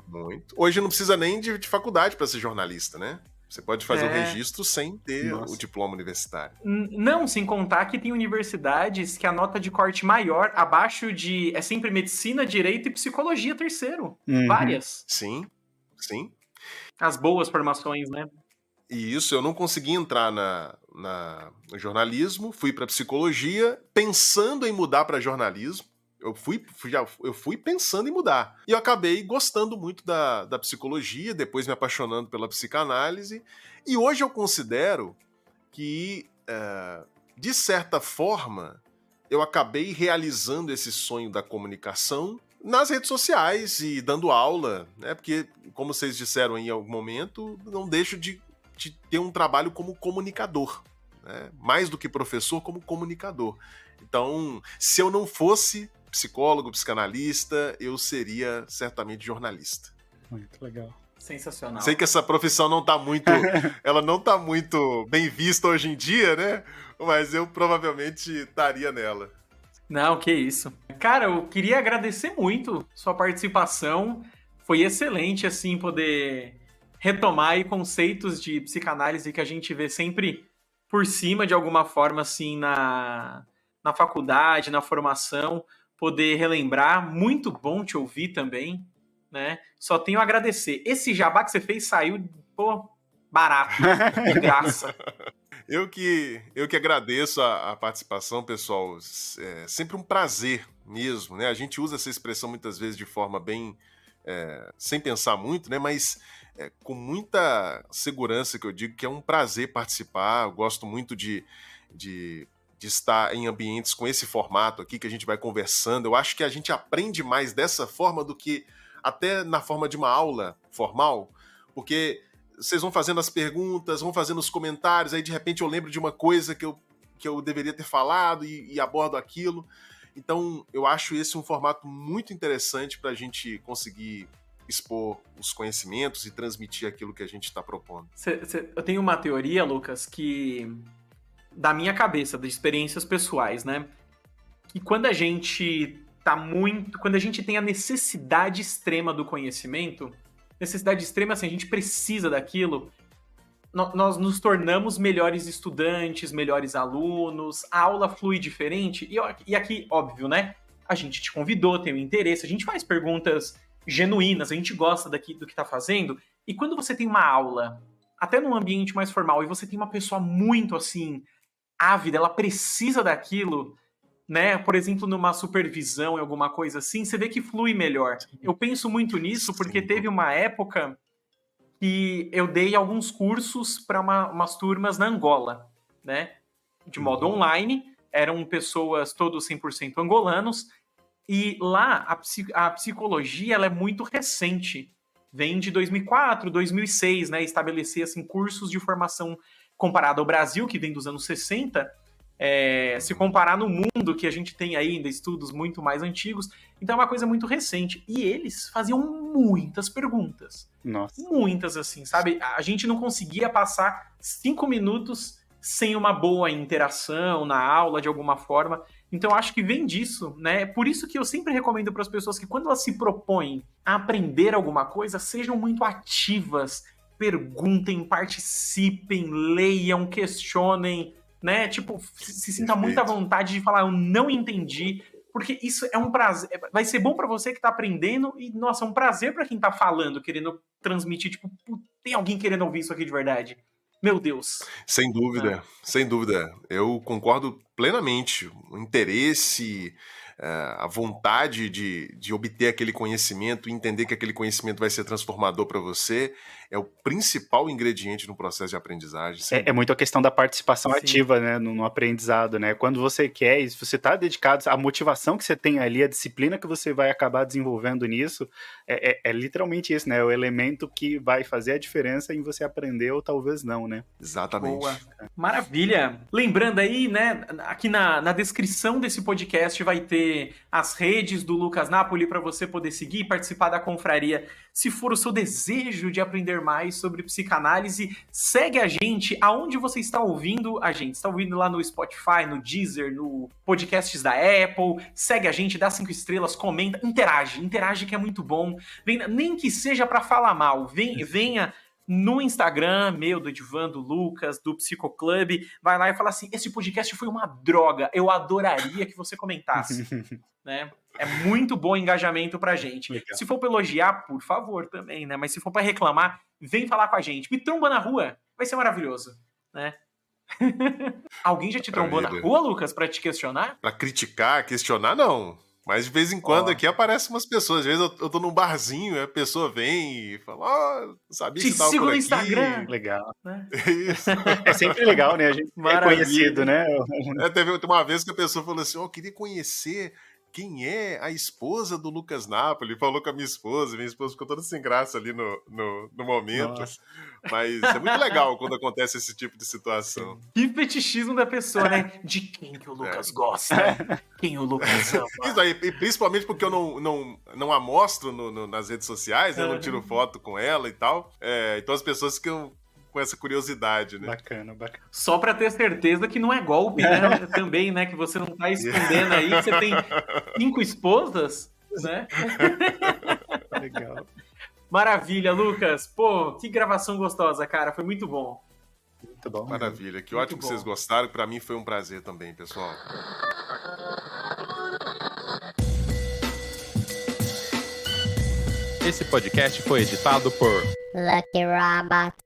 Muito. Hoje não precisa nem de faculdade para ser jornalista, né? Você pode fazer o registro sem ter o diploma universitário. Não, sem contar que tem universidades que a nota de corte maior, abaixo de... É sempre medicina, direito e psicologia terceiro. Várias. Sim, sim. As boas formações, né? E isso, eu não consegui entrar no jornalismo, fui para psicologia, pensando em mudar para jornalismo. Eu fui pensando em mudar. E eu acabei gostando muito da psicologia, depois me apaixonando pela psicanálise. E hoje eu considero que, de certa forma, eu acabei realizando esse sonho da comunicação nas redes sociais e dando aula, né? Porque, como vocês disseram em algum momento, não deixo de de ter um trabalho como comunicador, né? Mais do que professor, como comunicador. Então, se eu não fosse psicólogo, psicanalista, eu seria certamente jornalista. Muito legal. Sensacional. Sei que essa profissão não tá muito, ela não tá muito bem vista hoje em dia, né? Mas eu provavelmente estaria nela. Não, que isso. Cara, eu queria agradecer muito sua participação. Foi excelente, assim, poder retomar aí conceitos de psicanálise que a gente vê sempre por cima, de alguma forma, assim, na faculdade, na formação, poder relembrar. Muito bom te ouvir também, né? Só tenho a agradecer. Esse jabá que você fez saiu, pô, barato, de graça. Eu que agradeço a participação, pessoal. É sempre um prazer mesmo, né? A gente usa essa expressão muitas vezes de forma bem... sem pensar muito, né? Mas com muita segurança que eu digo que é um prazer participar. Eu gosto muito de estar em ambientes com esse formato aqui, que a gente vai conversando. Eu acho que a gente aprende mais dessa forma do que até na forma de uma aula formal, porque vocês vão fazendo as perguntas, vão fazendo os comentários, aí de repente eu lembro de uma coisa que eu deveria ter falado e abordo aquilo. Então, eu acho esse um formato muito interessante para a gente conseguir expor os conhecimentos e transmitir aquilo que a gente está propondo. Eu tenho uma teoria, Lucas, que da minha cabeça, de experiências pessoais, né? Que quando a gente tem a necessidade extrema do conhecimento, necessidade extrema, assim, a gente precisa daquilo, nós nos tornamos melhores estudantes, melhores alunos, a aula flui diferente, e aqui, óbvio, né? A gente te convidou, tem um interesse, a gente faz perguntas genuínas, a gente gosta do que tá fazendo, e quando você tem uma aula, até num ambiente mais formal, e você tem uma pessoa muito, assim, ávida, ela precisa daquilo, né? Por exemplo, numa supervisão, em alguma coisa assim, você vê que flui melhor. Eu penso muito nisso porque teve uma época que eu dei alguns cursos para umas turmas na Angola, né? De modo online, eram pessoas todos 100% angolanos, e lá a psicologia ela é muito recente. Vem de 2004, 2006, né? Estabelecer assim, cursos de formação comparado ao Brasil, que vem dos anos 60, se comparar no mundo, que a gente tem ainda estudos muito mais antigos, então é uma coisa muito recente. E eles faziam muitas perguntas. Nossa. Muitas, assim, sabe? A gente não conseguia passar 5 minutos sem uma boa interação na aula, de alguma forma. Então, eu acho que vem disso, né? Por isso que eu sempre recomendo para as pessoas que, quando elas se propõem a aprender alguma coisa, sejam muito ativas, perguntem, participem, leiam, questionem, né? Tipo, se sinta muito à vontade de falar, eu não entendi, porque isso é um prazer, vai ser bom pra você que tá aprendendo e, nossa, é um prazer pra quem tá falando, querendo transmitir, tipo, tem alguém querendo ouvir isso aqui de verdade. Meu Deus. Sem dúvida, sem dúvida. Eu concordo plenamente. O interesse, a vontade de obter aquele conhecimento e entender que aquele conhecimento vai ser transformador para você é o principal ingrediente no processo de aprendizagem. É muito a questão da participação ativa, né, no aprendizado, né? Quando você quer, e se você está dedicado, a motivação que você tem ali, a disciplina que você vai acabar desenvolvendo nisso, é literalmente isso, né? É o elemento que vai fazer a diferença em você aprender ou talvez não, né? Exatamente. Boa. Maravilha. Lembrando aí, né, aqui na descrição desse podcast vai ter as redes do Lucas Napoli para você poder seguir e participar da confraria. Se for o seu desejo de aprender mais sobre psicanálise, segue a gente aonde você está ouvindo a gente. Está ouvindo lá no Spotify, no Deezer, no podcasts da Apple. Segue a gente, dá 5 estrelas, comenta, interage que é muito bom. Venha, nem que seja para falar mal, venha no Instagram, do Edivan, do Lucas, do Psicoclub, vai lá e fala assim, esse podcast foi uma droga, eu adoraria que você comentasse, né? É muito bom engajamento pra gente. Legal. Se for pra elogiar, por favor, também, né? Mas se for pra reclamar, vem falar com a gente. Me tromba na rua, vai ser maravilhoso, né? Alguém já te trombou na rua, Lucas, pra te questionar? Pra criticar, questionar, não. Mas de vez em quando aqui aparecem umas pessoas. Às vezes eu tô num barzinho, a pessoa vem e fala, não sabia que você tava por aqui. Te sigo no Instagram. Legal. Né? Isso. É sempre legal, né? A gente é conhecido, né? Teve uma vez que a pessoa falou assim, queria conhecer quem é a esposa do Lucas Napoli? Falou com a minha esposa ficou toda sem graça ali no momento. Nossa. Mas é muito legal quando acontece esse tipo de situação. Que fetichismo da pessoa, né? De quem que o Lucas gosta? Quem o Lucas ama? Isso aí, e principalmente porque eu não a mostro nas redes sociais, né? Eu não tiro foto com ela e tal. Então as pessoas ficam com essa curiosidade, né? Bacana. Só pra ter certeza que não é golpe, né? Também, né? Que você não tá escondendo aí, que você tem 5 esposas, né? Legal. Maravilha, Lucas. Pô, que gravação gostosa, cara. Foi muito bom. Muito bom. Maravilha, que Muito ótimo bom. que vocês gostaram. Pra mim foi um prazer também, pessoal. Esse podcast foi editado por Lucky Robot.